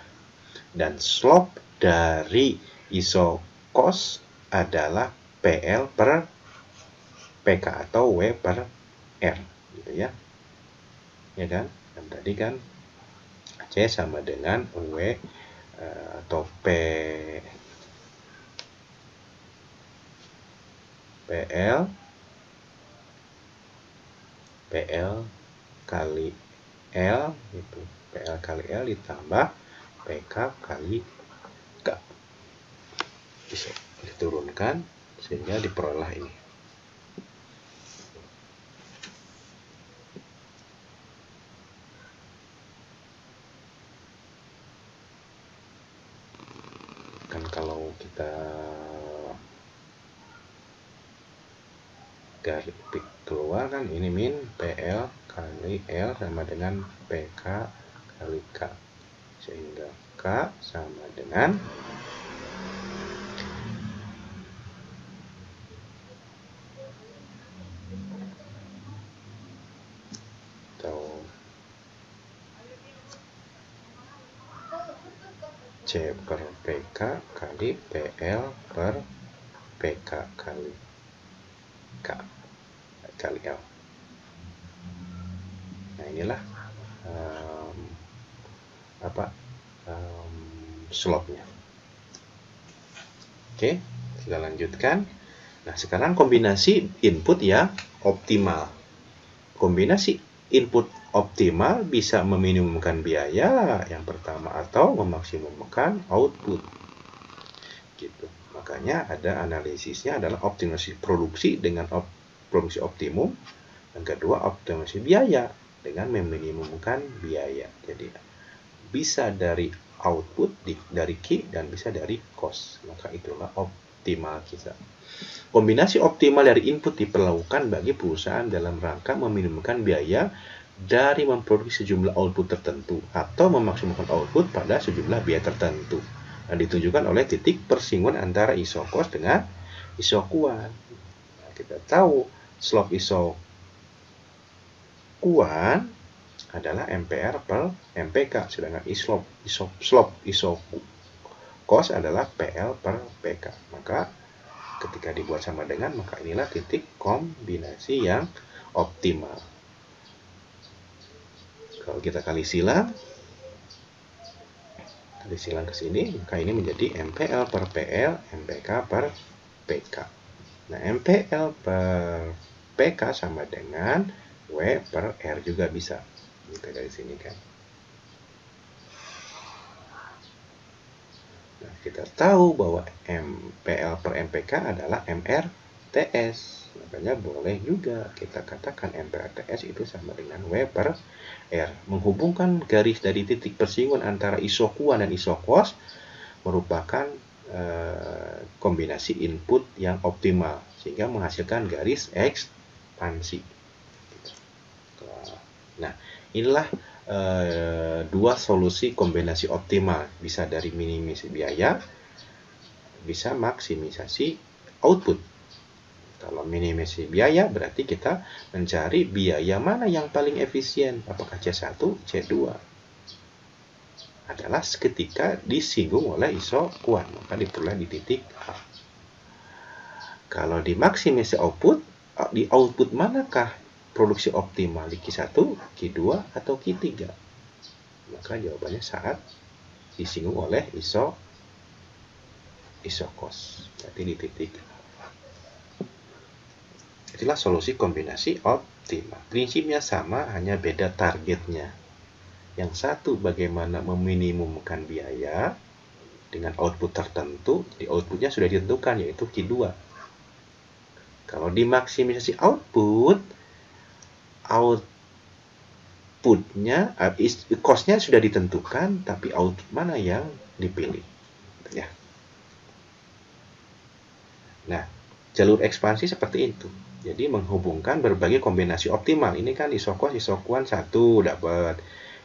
Dan slope dari isoquotes adalah PL per PK atau W per R gitu ya. Ya kan? Dan tadi kan C sama dengan W atau PL kali L itu PL kali L ditambah PK kali K. Bisa diturunkan sehingga diperoleh ini. Kan kalau kita garis keluar kan ini min PL kali L sama dengan PK kali K, sehingga K sama dengan C per PK kali PL per PK kali K kali L. Nah, inilah slope-nya. Oke, kita lanjutkan. Nah, sekarang kombinasi input yang optimal. Kombinasi input optimal bisa meminimumkan biaya yang pertama atau memaksimumkan output. Gitu. Makanya ada analisisnya adalah optimasi produksi dengan produksi optimum. Yang kedua, optimasi biaya dengan meminimumkan biaya. Jadi bisa dari output, dari key, dan bisa dari cost. Maka itulah optimal kita. Kombinasi optimal dari input diperlakukan bagi perusahaan dalam rangka meminimumkan biaya dari memproduksi sejumlah output tertentu atau memaksimalkan output pada sejumlah biaya tertentu. Nah, ditunjukkan oleh titik persinggungan antara isoquotes dengan isoquant. Nah, kita tahu slope isoquant adalah MPR per MPK, sedangkan isokos adalah PL per PK. Maka ketika dibuat sama dengan, maka inilah titik kombinasi yang optimal. Kalau kita kali silang ke sini, maka ini menjadi MPL per PL, MPK per PK. Nah, MPL per PK sama dengan W per R juga bisa. Kita dari sini kan. Nah, kita tahu bahwa MPL per MPK adalah MRTS. Makanya boleh juga kita katakan MRTS itu sama dengan W per R. Menghubungkan garis dari titik persinggungan antara isokuan dan isokos merupakan kombinasi input yang optimal sehingga menghasilkan garis ekspansi. Nah, inilah dua solusi kombinasi optimal, bisa dari minimasi biaya, bisa maksimisasi output. Kalau minimasi biaya berarti kita mencari biaya mana yang paling efisien, apakah C1, C2. Adalah ketika disinggung oleh isokuan, maka diperoleh di titik A. Kalau dimaksimisasi output, di output manakah produksi optimal, di Q1, Q2, atau Q3? Maka jawabannya saat disinggung oleh isokos, berarti di titik A. Itulah solusi kombinasi optimal. Prinsipnya sama, hanya beda targetnya. Yang satu bagaimana meminimumkan biaya dengan output tertentu, di outputnya sudah ditentukan, yaitu Q2. Kalau dimaksimisasi outputnya, cost-nya sudah ditentukan, tapi output mana yang dipilih. Ya. Nah, jalur ekspansi seperti itu. Jadi menghubungkan berbagai kombinasi optimal. Ini kan isokos, isokuan 1 dapat.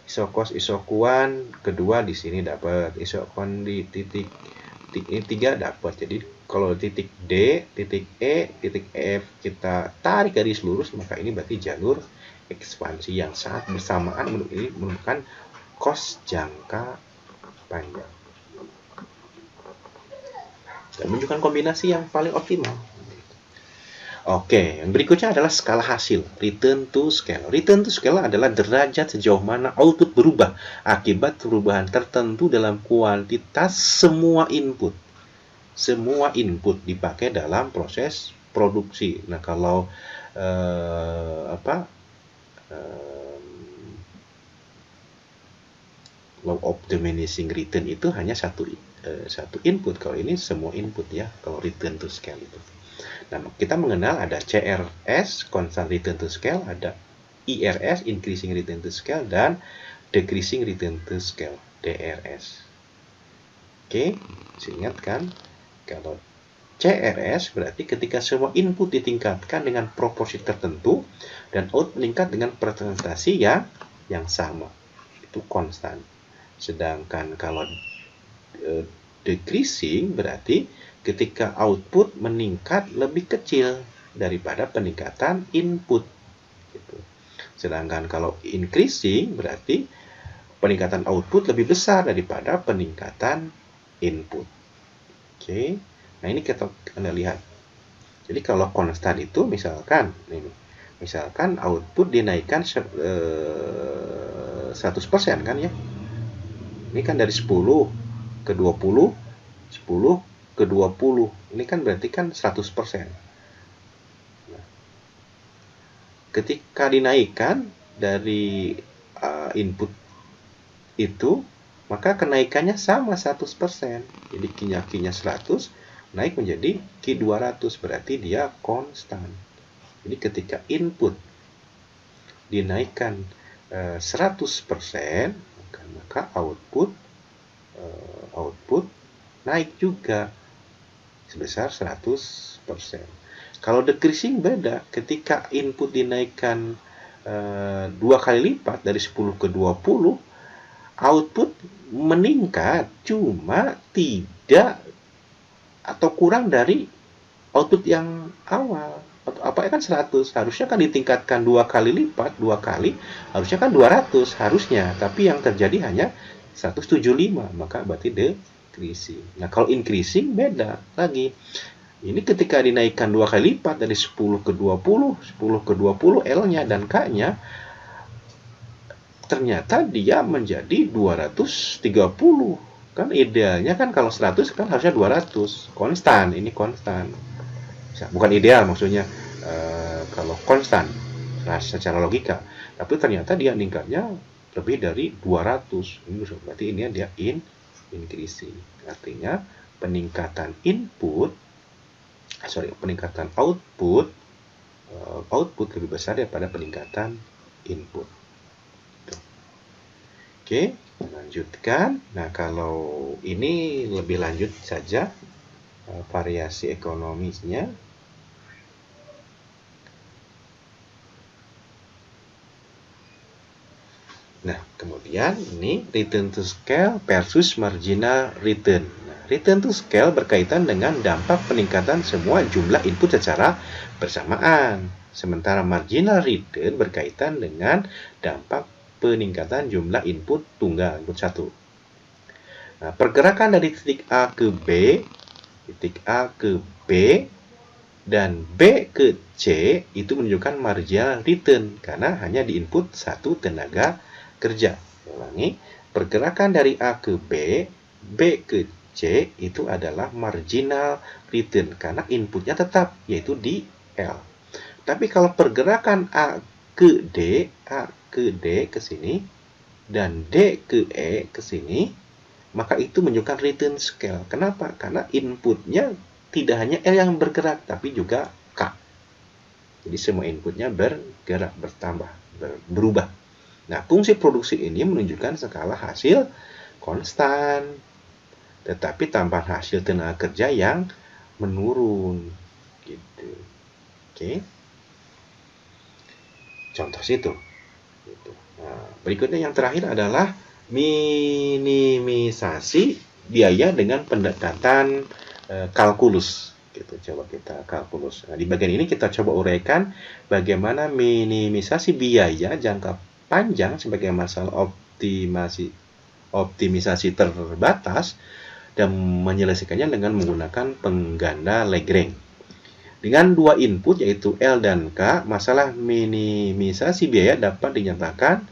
Isokos, isokuan kedua di sini dapat. Isokuan di titik ini 3 dapat. Jadi kalau titik D, titik E, titik F kita tarik garis lurus, maka ini berarti jalur ekspansi yang sangat bersamaan. Ini merupakan kos jangka panjang. Dan menunjukkan kombinasi yang paling optimal. Oke, yang berikutnya adalah skala hasil, return to scale. Return to scale adalah derajat sejauh mana output berubah akibat perubahan tertentu dalam kuantitas semua input. Semua input dipakai dalam proses produksi. Nah, kalau law of diminishing return itu hanya satu input. Kalau ini semua input ya, kalau return to scale itu. Nah, kita mengenal ada CRS, constant return to scale, ada IRS, increasing return to scale, dan decreasing return to scale, DRS. Oke, ingatkan, kalau CRS berarti ketika semua input ditingkatkan dengan proporsi tertentu dan output meningkat dengan presentasi yang sama. Itu konstan. Sedangkan kalau decreasing berarti ketika output meningkat lebih kecil daripada peningkatan input. Gitu. Sedangkan kalau increasing berarti peningkatan output lebih besar daripada peningkatan input. Oke, nah ini Anda lihat. Jadi kalau konstan itu misalkan output dinaikkan 100% kan ya. Ini kan dari 10 ke 20, 10 ke 20. Ini kan berarti kan 100%. Nah, ketika dinaikkan dari input itu, maka kenaikannya sama 100%. Jadi Q-nya 100 naik menjadi Q200, berarti dia konstan. Jadi ketika input dinaikkan 100%, maka output naik juga sebesar 100%. Kalau decreasing beda, ketika input dinaikkan 2 kali lipat dari 10 ke 20, output meningkat cuma tidak atau kurang dari output yang awal. apa kan 100, harusnya kan ditingkatkan 2 kali lipat, 2 kali, harusnya kan 200 harusnya, tapi yang terjadi hanya 175, maka berarti decreasing. Nah, kalau increasing beda lagi. Ini ketika dinaikkan 2 kali lipat dari 10 ke 20, 10 ke 20 L-nya dan K-nya, ternyata dia menjadi 230. Kan idealnya kan kalau 100 kan harusnya 200. Konstan, ini konstan. Bukan ideal maksudnya, kalau konstan secara logika. Tapi ternyata dia meningkatnya lebih dari 200. Ini berarti ini dia increasing. Artinya peningkatan peningkatan output lebih besar daripada peningkatan input. Oke, lanjutkan. Nah, kalau ini lebih lanjut saja variasi ekonomisnya. Nah, kemudian ini return to scale versus marginal return. Nah, return to scale berkaitan dengan dampak peningkatan semua jumlah input secara bersamaan. Sementara marginal return berkaitan dengan dampak peningkatan jumlah input tunggal, input satu. Nah, pergerakan dari titik A ke B, titik A ke B, dan B ke C itu menunjukkan marginal return karena hanya diinput satu tenaga kerja. Ulangi, pergerakan dari A ke B, B ke C itu adalah marginal return karena inputnya tetap yaitu di L. Tapi kalau pergerakan A ke D, A ke D ke sini dan D ke E ke sini, maka itu menunjukkan return scale. Kenapa? Karena inputnya tidak hanya L yang bergerak tapi juga K. Jadi semua inputnya bergerak, bertambah, berubah. Nah, fungsi produksi ini menunjukkan skala hasil konstan, tetapi tambahan hasil tenaga kerja yang menurun. Gitu. Oke. Contoh situ. Gitu. Nah, berikutnya yang terakhir adalah minimisasi biaya dengan pendekatan kalkulus. Gitu. Coba kita kalkulus. Nah, di bagian ini kita coba uraikan bagaimana minimisasi biaya jangka panjang sebagai masalah optimisasi terbatas dan menyelesaikannya dengan menggunakan pengganda Lagrange. Dengan dua input yaitu L dan K, masalah minimisasi biaya dapat dinyatakan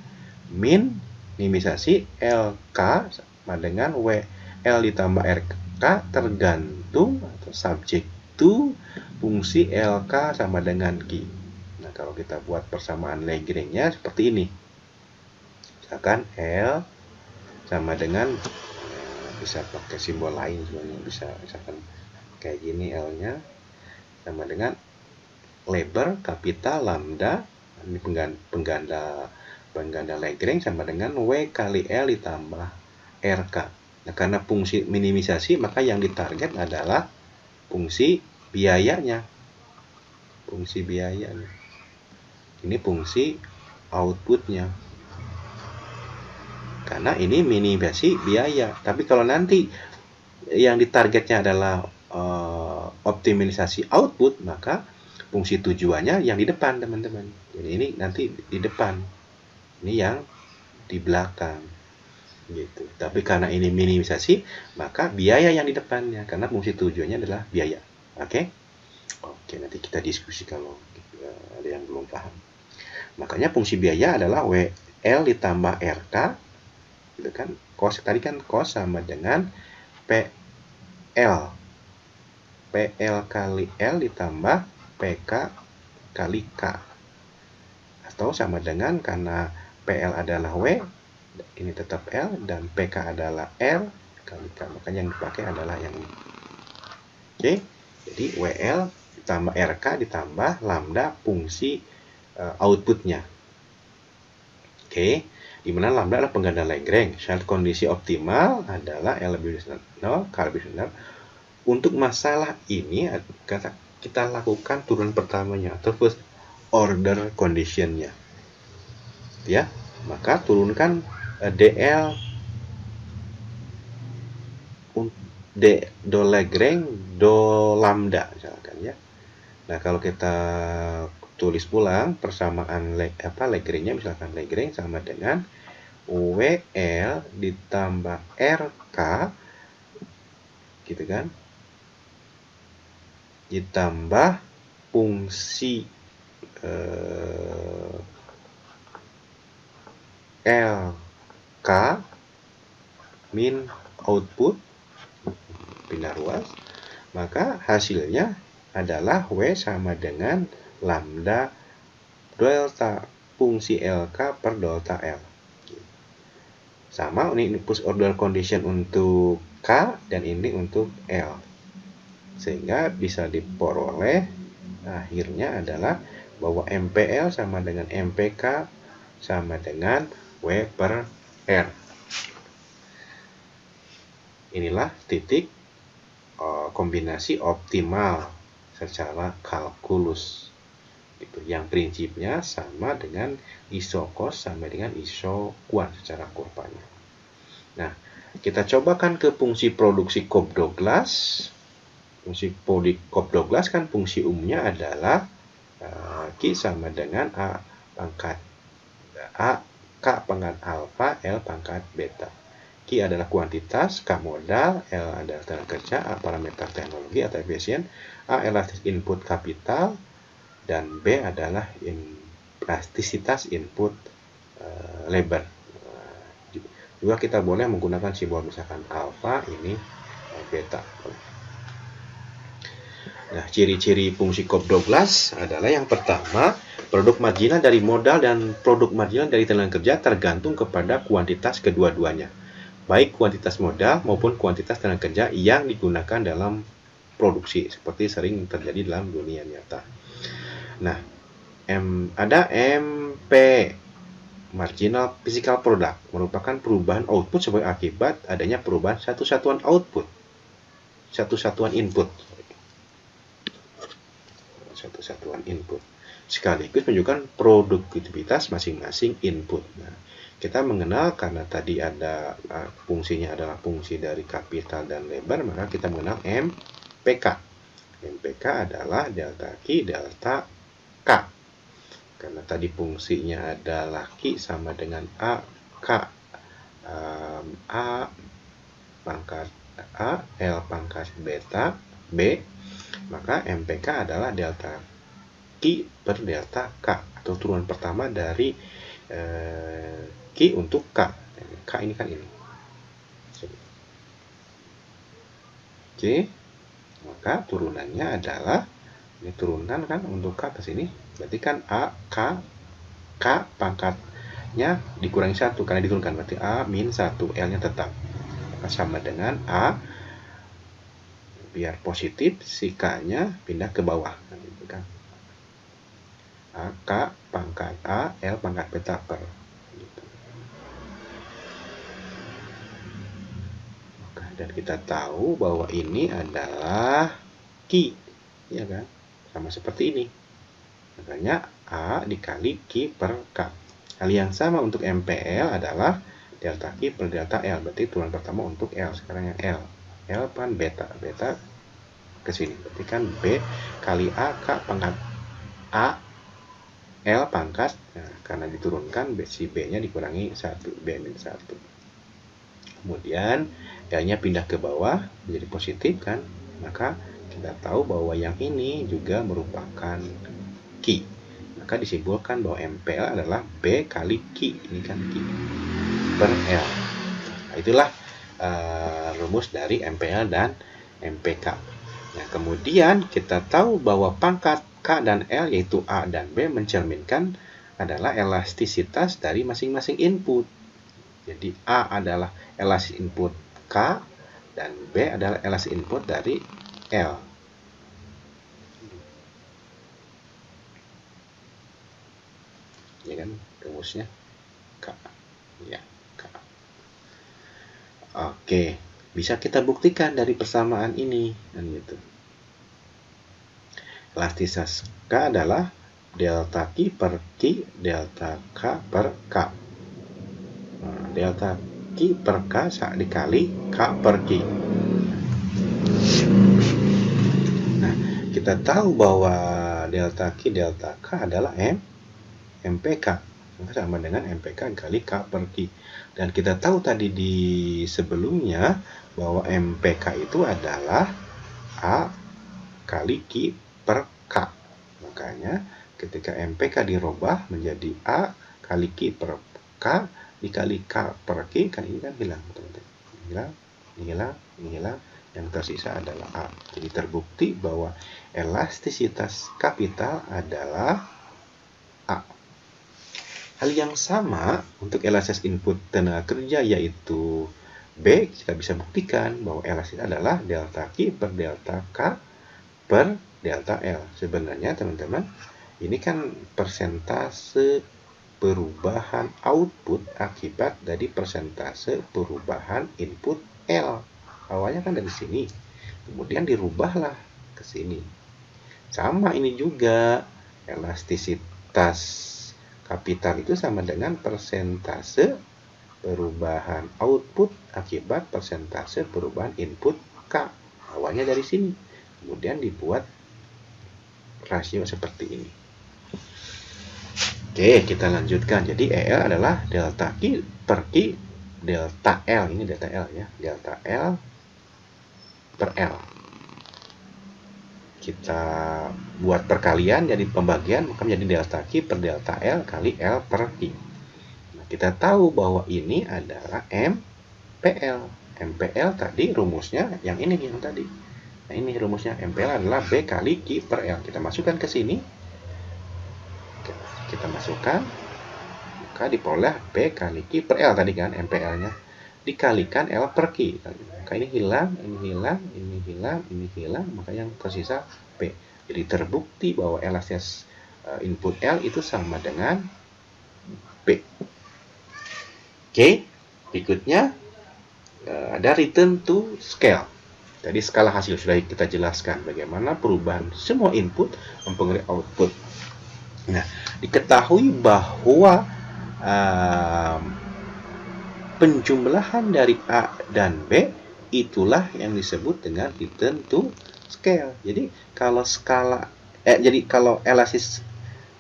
minimisasi LK sama dengan WL ditambah RK tergantung atau subject to fungsi LK sama dengan Q. Nah, kalau kita buat persamaan Lagrange-nya seperti ini. Misalkan L sama dengan bisa pakai simbol lain sebenarnya, bisa misalkan kayak gini, L-nya sama dengan lebar kapital lambda, ini pengganda Lagrange sama dengan W kali L ditambah RK. Nah, karena fungsi minimisasi maka yang ditarget adalah fungsi biayanya. Fungsi biayanya. Ini fungsi outputnya. Karena ini minimisasi biaya. Tapi kalau nanti yang ditargetnya adalah optimalisasi output, maka fungsi tujuannya yang di depan, teman-teman. Jadi ini nanti di depan. Ini yang di belakang. Gitu. Tapi karena ini minimisasi, maka biaya yang di depannya karena fungsi tujuannya adalah biaya. Oke? Oke, nanti kita diskusi kalau ada yang belum paham. Makanya fungsi biaya adalah WL ditambah RK. Gitu kan, cos tadi kan cos sama dengan PL kali L ditambah PK kali K, atau sama dengan karena PL adalah W, ini tetap L, dan PK adalah L kali K, makanya yang dipakai adalah yang ini. Oke, jadi WL ditambah RK ditambah lambda fungsi outputnya. Oke, di mana lambda adalah pengganda Lagrange. Syarat kondisi optimal adalah L lebih dari 0, K lebih dari 0. Untuk masalah ini kita lakukan turunan pertamanya atau first order conditionnya. Ya, maka turunkan DL do Lagrange do lambda misalkan ya. Nah, kalau kita tulis pulang persamaan Lagrange-nya, misalkan Lagrange sama dengan WL ditambah RK gitu kan, ditambah fungsi LK min output pindah ruas, maka hasilnya adalah W sama dengan lambda delta fungsi LK per delta L. Sama, ini first order condition untuk K dan ini untuk L. Sehingga bisa diperoleh akhirnya adalah bahwa MPL sama dengan MPK sama dengan W per R. Inilah titik kombinasi optimal secara kalkulus. Yang prinsipnya sama dengan isocos sama dengan isoquant secara kurvanya. Nah, kita cobakan ke fungsi produksi Cobb-Douglas. Fungsi Cobb-Douglas kan fungsi umumnya adalah Q sama dengan A pangkat A K pangkat alfa L pangkat beta. Q adalah kuantitas, K modal, L adalah tenaga kerja, A parameter teknologi atau efisien, A elastis input kapital, dan B adalah elastisitas input labor. Juga kita boleh menggunakan simbol misalkan alfa, ini beta. Nah, ciri-ciri fungsi Cobb-Douglas adalah yang pertama, produk marginal dari modal dan produk marginal dari tenaga kerja tergantung kepada kuantitas kedua-duanya, baik kuantitas modal maupun kuantitas tenaga kerja yang digunakan dalam produksi, seperti sering terjadi dalam dunia nyata. Nah, ada MP marginal physical product merupakan perubahan output sebagai akibat adanya perubahan satu satuan input, sekaligus menunjukkan produktivitas masing-masing input. Nah, kita mengenal karena tadi ada fungsinya adalah fungsi dari kapital dan labor, maka kita mengenal MPK. MPK adalah delta Q delta K. Karena tadi fungsinya adalah Q sama dengan A K A pangkat A L pangkat beta B, maka MPK adalah delta Q per delta K atau turunan pertama dari Q untuk K. K ini kan ini. Oke, maka turunannya adalah ini turunan kan untuk K ke sini, berarti kan A K pangkatnya dikurangi 1 karena diturunkan, berarti A min 1 L nya tetap, maka sama dengan A, biar positif si K nya pindah ke bawah gitu kan, A K pangkat A L pangkat beta per gitu. Dan kita tahu bahwa ini adalah Q, ya kan, sama seperti ini, makanya A dikali Q per K. Hal yang sama untuk MPL adalah delta Q per delta L, berarti turunan pertama untuk L, sekarang yang L pan beta ke sini, berarti kan B kali A K pangkat A L pangkat, nah, karena diturunkan si B nya dikurangi 1, B min 1. Kemudian L-nya pindah ke bawah menjadi positif kan, maka kita tahu bahwa yang ini juga merupakan Q, maka disimpulkan bahwa MPL adalah B kali Q, ini kan Q per L. Nah, itulah rumus dari MPL dan MPK. Nah, kemudian kita tahu bahwa pangkat K dan L yaitu A dan B mencerminkan adalah elastisitas dari masing-masing input. Jadi A adalah elastis input K dan B adalah elastis input dari L. Ya kan rumusnya K. Ya, K. Oke, bisa kita buktikan dari persamaan ini kan gitu. Elastisitas K adalah delta Q per Q delta K per K. Nah, delta Q per K dikali K per Q. Nah, kita tahu bahwa delta Q delta K adalah MPK. Maka sama dengan MPK kali K per Q. Dan kita tahu tadi di sebelumnya bahwa MPK itu adalah A kali Q per K. Makanya ketika MPK dirubah menjadi A kali Q per K dikali K per Q, kan ini kan hilang, teman-teman. Hilang. Yang tersisa adalah A. Jadi terbukti bahwa elastisitas kapital adalah A. Hal yang sama untuk elastisitas input tenaga kerja yaitu B, kita bisa buktikan bahwa elastisitas adalah delta Q per delta K per delta L. Sebenarnya teman-teman, ini kan persentase perubahan output akibat dari persentase perubahan input L. Awalnya kan dari sini, kemudian dirubahlah ke sini. Sama ini juga, elastisitas kapital itu sama dengan persentase perubahan output akibat persentase perubahan input K. Awalnya dari sini, kemudian dibuat rasio seperti ini. Oke, kita lanjutkan. Jadi EL adalah delta Q per Q delta L. Ini delta L ya. Delta L per L. Kita buat perkalian jadi pembagian, maka menjadi delta Q per delta L kali L per Q. Nah, kita tahu bahwa ini adalah MPL. MPL tadi rumusnya yang ini yang tadi. Nah, ini rumusnya MPL adalah B kali Q per L. Kita masukkan ke sini. Kita masukkan, maka diperoleh B kali Q per L tadi kan MPL-nya dikalikan L per Q. Maka ini hilang, maka yang tersisa P. Jadi terbukti bahwa elastisitas input L itu sama dengan P. Oke, berikutnya ada return to scale. Tadi skala hasil sudah kita jelaskan bagaimana perubahan semua input mempengaruhi output. Nah, diketahui bahwa penjumlahan dari A dan B itulah yang disebut dengan return to scale. Jadi kalau kalau elastisitas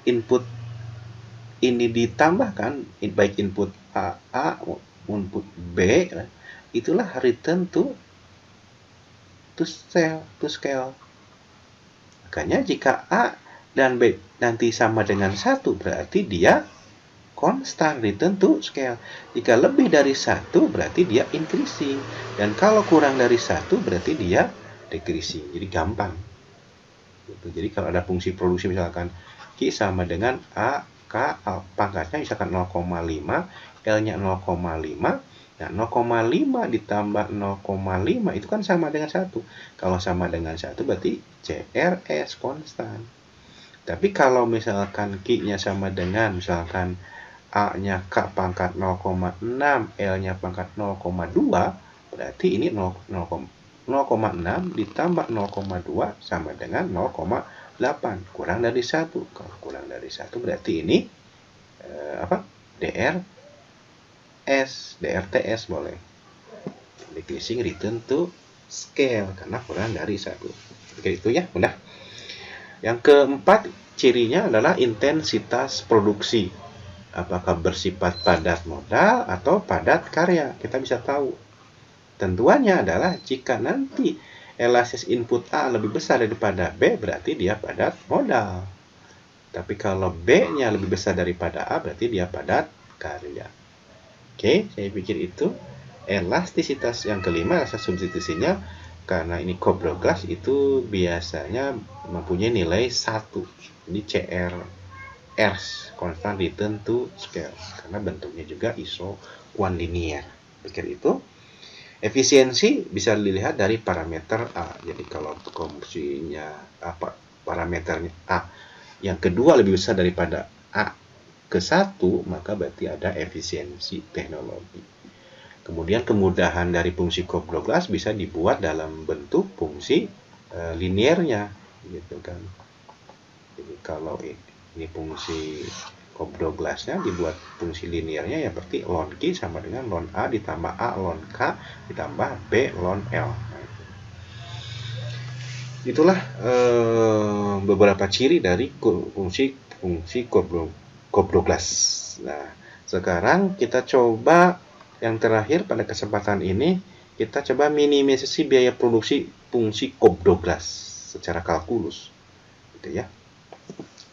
input ini ditambahkan, baik input A input B, itulah return to scale. Makanya jika A dan B nanti sama dengan 1, berarti dia constant, return to scale. Jika lebih dari 1, berarti dia increasing. Dan kalau kurang dari 1, berarti dia decreasing. Jadi gampang. Jadi kalau ada fungsi produksi misalkan Q sama dengan A, K, pangkatnya misalkan 0,5, L-nya 0,5. Nah, 0,5 ditambah 0,5 itu kan sama dengan 1. Kalau sama dengan 1 berarti CRS, konstan. Tapi kalau misalkan Q-nya sama dengan misalkan A-nya K pangkat 0,6, L-nya pangkat 0,2, berarti ini 0,6 ditambah 0,2 sama dengan 0,8. Kurang dari 1. Kalau kurang dari 1 berarti ini DRTS boleh. Decreasing return to scale karena kurang dari 1. Oke, itu ya, mudah. Yang keempat, cirinya adalah intensitas produksi. Apakah bersifat padat modal atau padat karya? Kita bisa tahu. Tentuannya adalah jika nanti elastisitas input A lebih besar daripada B, berarti dia padat modal. Tapi kalau B-nya lebih besar daripada A, berarti dia padat karya. Oke, saya pikir itu. Elastisitas yang kelima, elastisitas substitusinya, karena ini cobra glass itu biasanya mempunyai nilai 1. Ini CRS, constant return to scale, karena bentuknya juga isoquant linear. Pikir itu. Efisiensi bisa dilihat dari parameter A. Jadi kalau fungsinya parameternya A yang kedua lebih besar daripada A ke 1, maka berarti ada efisiensi teknologi. Kemudian kemudahan dari fungsi Cobb-Douglas glass bisa dibuat dalam bentuk fungsi linearnya, gitu kan. Jadi kalau ini fungsi Cobb-Douglas glassnya dibuat fungsi linearnya, ya berarti ln Q sama dengan ln A ditambah A ln K ditambah B ln L. Itulah beberapa ciri dari fungsi coproglas. Nah, sekarang kita coba yang terakhir pada kesempatan ini, kita coba minimalisasi biaya produksi fungsi coproglas secara kalkulus, gitu ya.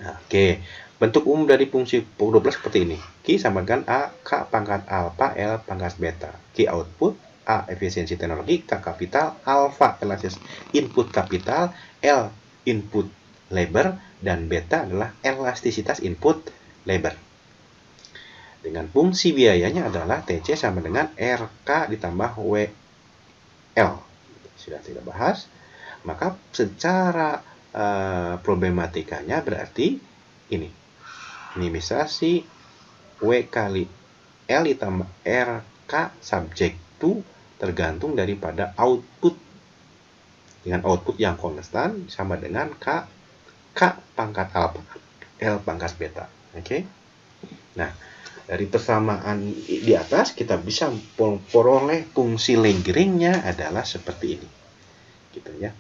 Nah, oke. Bentuk umum dari fungsi coproglas seperti ini. Q sama dengan A, K pangkat alfa, L pangkat beta. Q output, A efisiensi teknologi, K kapital, alfa input kapital, L input labor, dan beta adalah elastisitas input labor. Dengan fungsi biayanya adalah TC sama dengan RK ditambah WL. Sudah tidak bahas. Maka secara problematikanya berarti ini. Minimalisasi W kali L ditambah RK subject to tergantung daripada output. Dengan output yang konstan sama dengan K pangkat alfa, L pangkat beta. Oke. Nah, dari persamaan di atas kita bisa memperoleh fungsi Lagrange-nya adalah seperti ini. Gitu ya.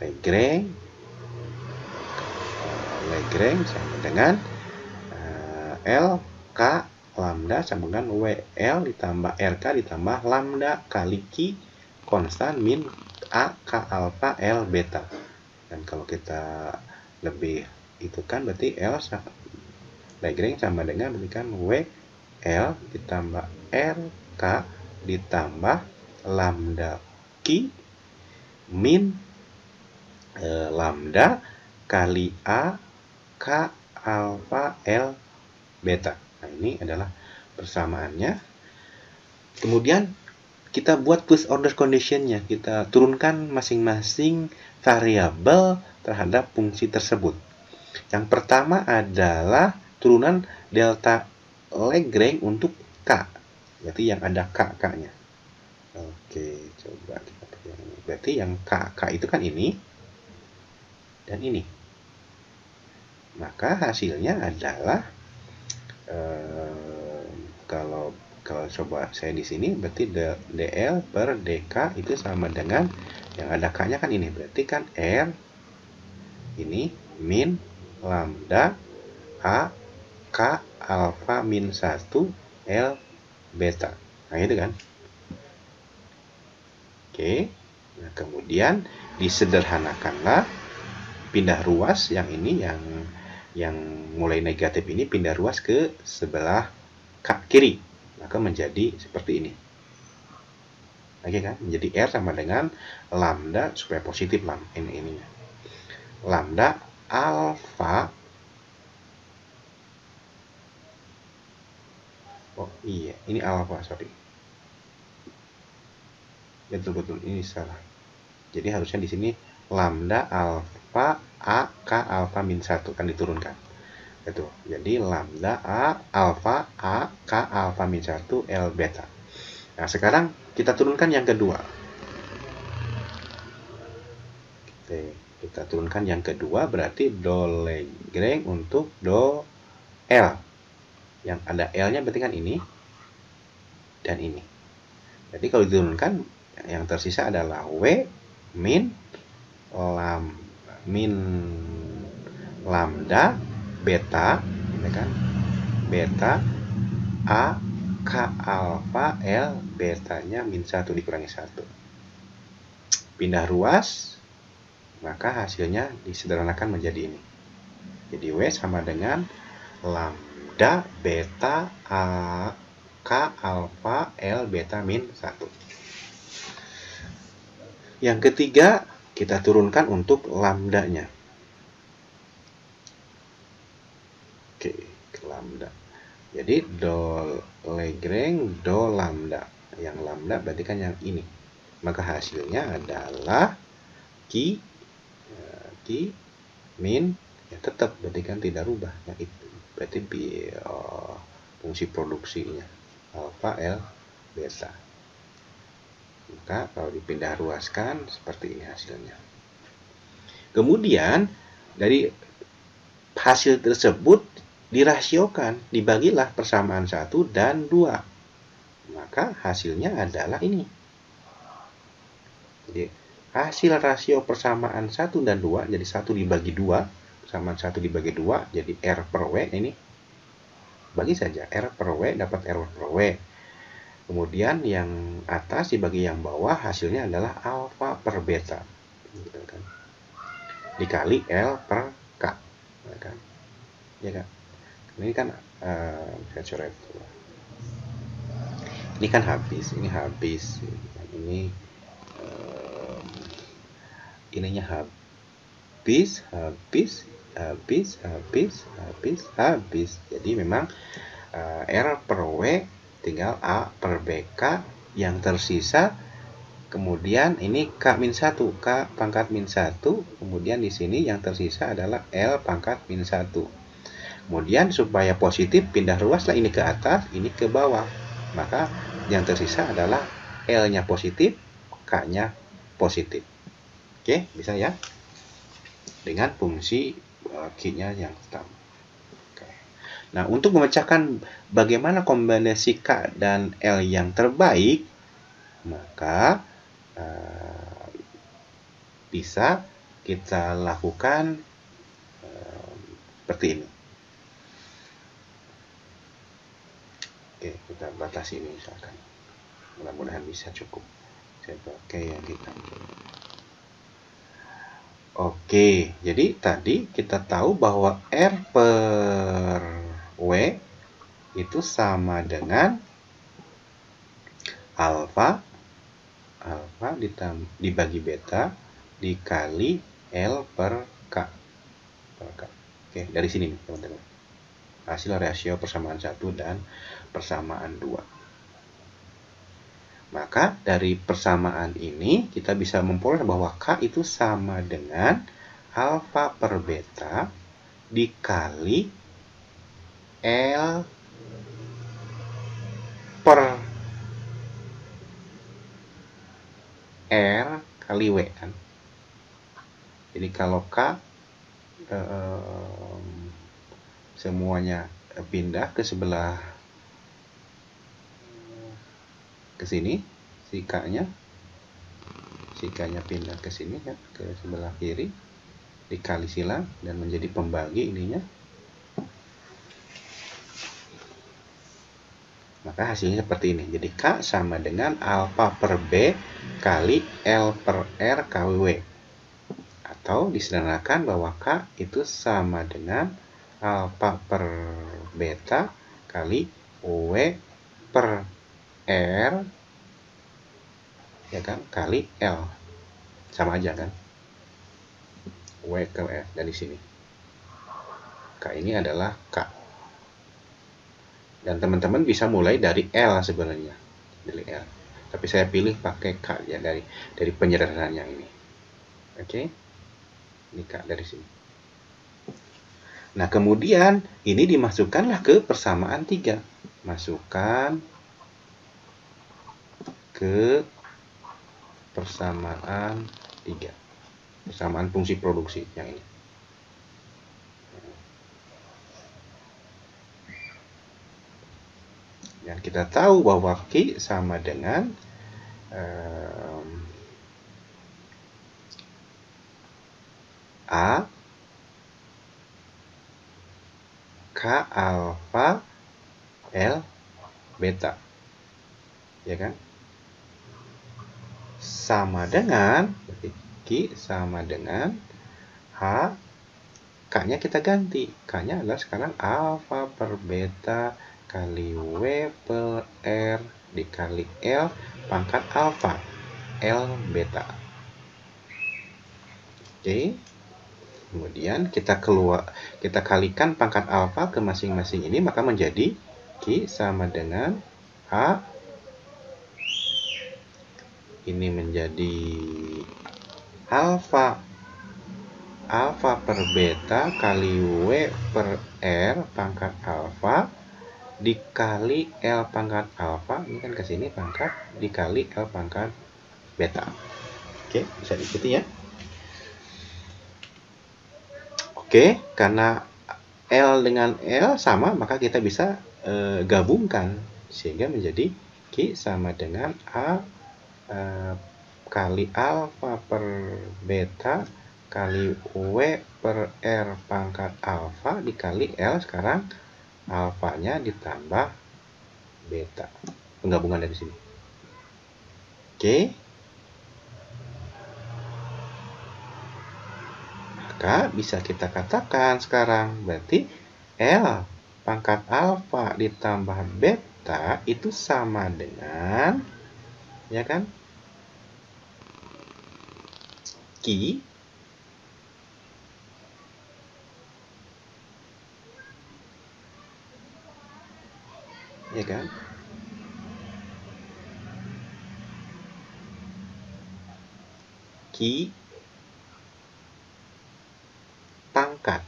Lagrange sama dengan L K lambda sama dengan WL ditambah RK ditambah lambda kali Q konstan min A K alfa L beta. Dan kalau kita lebih itu kan berarti L Lagrange sama dengan berikan WL ditambah RK ditambah lambda Q min lambda kali A K alfa L beta. Nah, ini adalah persamaannya. Kemudian kita buat first order condition-nya. Kita turunkan masing-masing variabel terhadap fungsi tersebut. Yang pertama adalah turunan delta Lagrange untuk K. Berarti yang ada K-nya. Oke, coba kita pakai yang ini. Berarti yang K itu kan ini dan ini. Maka hasilnya adalah kalau coba saya di sini berarti DL per DK itu sama dengan yang ada K-nya kan ini. Berarti kan R ini min lambda A K alfa min 1 L beta. Nah, itu kan. Oke. Nah, kemudian disederhanakanlah, pindah ruas yang ini yang mulai negatif ini pindah ruas ke sebelah kiri, maka menjadi seperti ini. Oke kan? Menjadi R sama dengan lambda supaya positif ininya. Lambda alfa. Oh iya, ini alfa, sorry. Betul ini salah. Jadi harusnya di sini lambda alfa A K alfa min 1 kan diturunkan. Betul. Jadi lambda A alfa A K alfa min 1 L beta. Nah, sekarang kita turunkan yang kedua. Oke, kita turunkan yang kedua berarti do Lagrange untuk do L. Yang ada L-nya berarti kan ini dan ini. Jadi kalau diturunkan yang tersisa adalah W min lambda beta, ya kan? Beta A K alfa L betanya min 1 dikurangi 1. Pindah ruas, maka hasilnya disederhanakan menjadi ini. Jadi W sama dengan lambda beta A K alfa L beta min 1. Yang ketiga, kita turunkan untuk lambdanya. Oke, ke lambda. Jadi do Lagrange do lambda. Yang lambda berarti kan yang ini. Maka hasilnya adalah Q min ya tetap berarti kan tidak rubah. Yang itu berarti fungsi produksinya alfa L beta. Maka kalau dipindah ruaskan seperti ini hasilnya. Kemudian dari hasil tersebut dirasiokan, dibagilah persamaan 1 dan 2. Maka hasilnya adalah ini. Jadi hasil rasio persamaan 1 dan 2, jadi 1 dibagi 2, persamaan 1 dibagi 2, jadi R per W ini. Bagi saja R per W dapat R per W. Kemudian yang atas dibagi yang bawah, hasilnya adalah alfa per beta. Gitu kan. Dikali L per K. Ya kan? Ya kan? Ini kan saya coret. Ini kan habis, ini habis. Ini ininya habis, habis, habis, habis, habis, habis. Jadi memang R per W tinggal A per BK, yang tersisa kemudian ini K-1, K pangkat min 1, kemudian di sini yang tersisa adalah L pangkat min 1. Kemudian supaya positif pindah ruaslah ini ke atas, ini ke bawah. Maka yang tersisa adalah L-nya positif, K-nya positif. Oke, bisa ya? Dengan fungsi Q-nya yang sama. Nah, untuk memecahkan bagaimana kombinasi K dan L yang terbaik, maka bisa kita lakukan seperti ini. Oke, kita batasi ini misalkan. Mudah-mudahan bisa cukup. Saya pakai yang hitam. Oke, jadi tadi kita tahu bahwa R per W itu sama dengan alfa dibagi beta dikali L per K. Oke, dari sini nih teman-teman. Hasil rasio persamaan 1 dan persamaan 2. Maka dari persamaan ini kita bisa memperoleh bahwa K itu sama dengan alfa per beta dikali L per R kali W kan. Jadi kalau K semuanya pindah ke sebelah ke sini, si K-nya pindah ke sini kan, ke sebelah kiri, dikali silang dan menjadi pembagi ininya. Maka hasilnya seperti ini. Jadi K sama dengan alfa per B kali L per R kali W. Atau disederhanakan bahwa K itu sama dengan alfa per beta kali W per R, ya kan, kali L. Sama aja kan. W ke R dari sini. K ini adalah K. Dan teman-teman bisa mulai dari L sebenarnya. Dari L. Tapi saya pilih pakai K ya dari penyederhanaannya ini. Oke. Ini K dari sini. Nah, kemudian ini dimasukkanlah ke persamaan 3. Masukkan ke persamaan 3. Persamaan fungsi produksi yang ini. Dan kita tahu bahwa Q sama dengan A K alfa L beta, ya kan? Sama dengan, Q sama dengan H, K-nya kita ganti. K-nya adalah sekarang alfa per beta kali W per R dikali L pangkat alfa L beta. Oke. Kemudian kita kalikan pangkat alfa ke masing-masing ini, maka menjadi Q sama dengan H. Ini menjadi alfa per beta kali W per R pangkat alfa dikali L pangkat alfa, ini kan ke sini pangkat, dikali L pangkat beta. Oke, bisa diikuti ya. Oke, karena L dengan L sama, maka kita bisa gabungkan sehingga menjadi Q sama dengan A kali alfa per beta kali W per R pangkat alfa dikali L, sekarang alfanya ditambah beta. Penggabungan dari sini. Oke. Maka bisa kita katakan sekarang berarti L pangkat alfa ditambah beta itu sama dengan, ya kan, Q ya kan, Q pangkat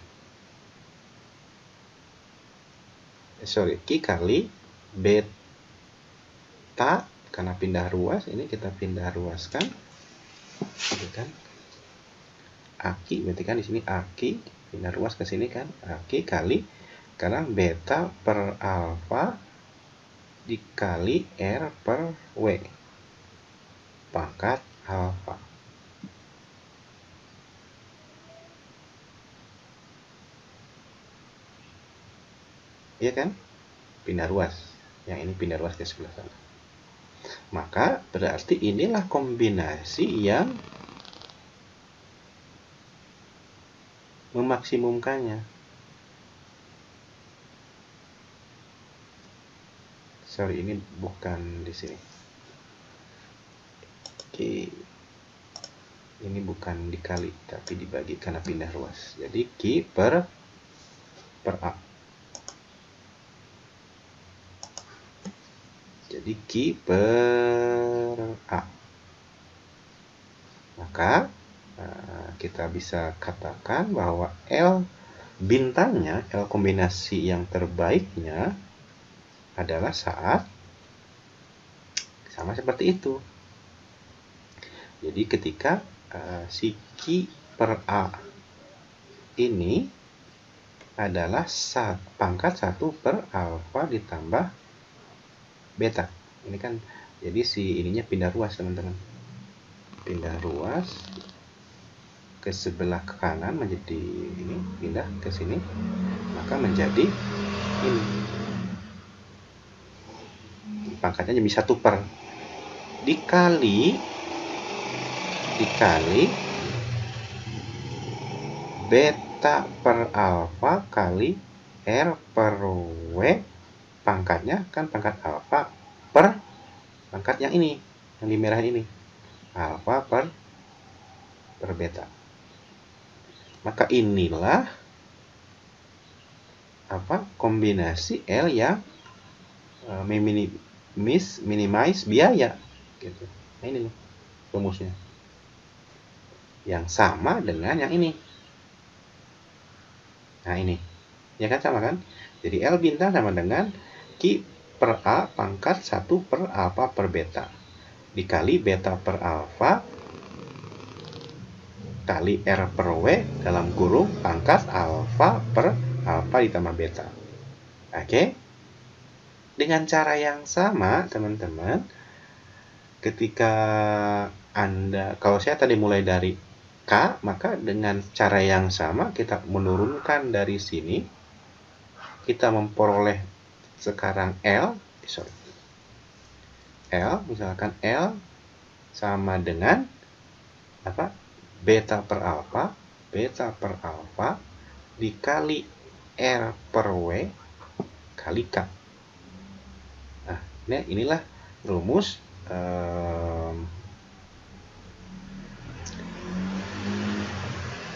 Q kali beta, karena pindah ruas, ini kita pindah ruaskan, gitu kan, aki berarti kan di sini aki pindah ruas ke sini kan, aki kali sekarang beta per alfa dikali R per W pangkat alfa. Iya kan? Pindah ruas. Yang ini pindah ruas ke sebelah sana. Maka berarti inilah kombinasi yang memaksimumkannya. Sorry, ini bukan di sini. Oke. Ini bukan dikali, tapi dibagi karena pindah ruas. Jadi Q per A. Jadi Q per A. Maka kita bisa katakan bahwa L bintangnya, L kombinasi yang terbaiknya adalah saat sama seperti itu. Jadi ketika si Q per A ini adalah pangkat 1 per alfa ditambah beta. Ini kan jadi si ininya pindah ruas, teman-teman. Pindah ruas ke sebelah ke kanan menjadi ini, pindah ke sini, maka menjadi ini. Pangkatnya jadi 1 per dikali beta per alfa kali R per W, pangkatnya kan pangkat alfa per pangkat yang ini, yang di merah ini, alfa per beta. Maka inilah kombinasi L yang minimize biaya gitu. Nah, ini nih rumusnya. Yang sama dengan yang ini. Nah, ini. Ya kan, sama kan? Jadi L bintang sama dengan Q per A pangkat 1 per alfa per beta dikali beta per alfa kali R per W dalam kurung pangkat alfa per alfa ditambah beta. Oke? Dengan cara yang sama, teman-teman, ketika Anda, kalau saya tadi mulai dari K, maka dengan cara yang sama kita menurunkan dari sini, kita memperoleh sekarang L, misalkan L sama dengan beta per alfa dikali R per W kali K. Nah, inilah rumus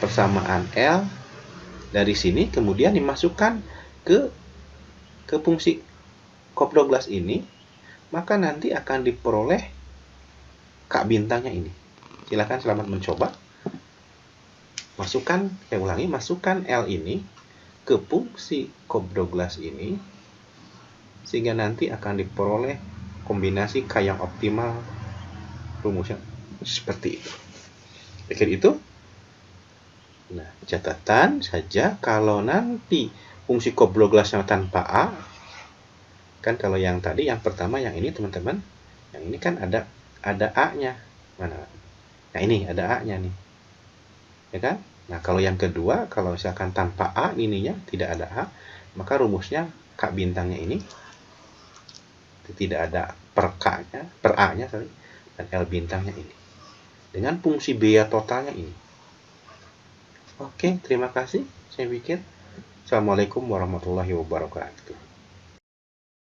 persamaan L. Dari sini kemudian dimasukkan ke fungsi Cobb-Douglas ini, maka nanti akan diperoleh K bintangnya ini. Silakan, selamat mencoba. Masukkan L ini ke fungsi Cobb-Douglas ini, sehingga nanti akan diperoleh kombinasi K yang optimal. Rumusnya seperti itu. Pikir itu. Nah, catatan saja kalau nanti fungsi Cobb-Douglasnya tanpa A, kan kalau yang tadi, yang pertama, yang ini teman-teman, yang ini kan ada A-nya. Mana? Nah, ini ada A-nya nih. Ya kan? Nah, kalau yang kedua, kalau misalkan tanpa A ininya, tidak ada A, maka rumusnya K bintangnya ini tidak ada per K-nya, per A-nya sorry, dan L bintangnya ini. Dengan fungsi biaya totalnya ini. Oke, terima kasih. Saya pikir. Assalamualaikum warahmatullahi wabarakatuh.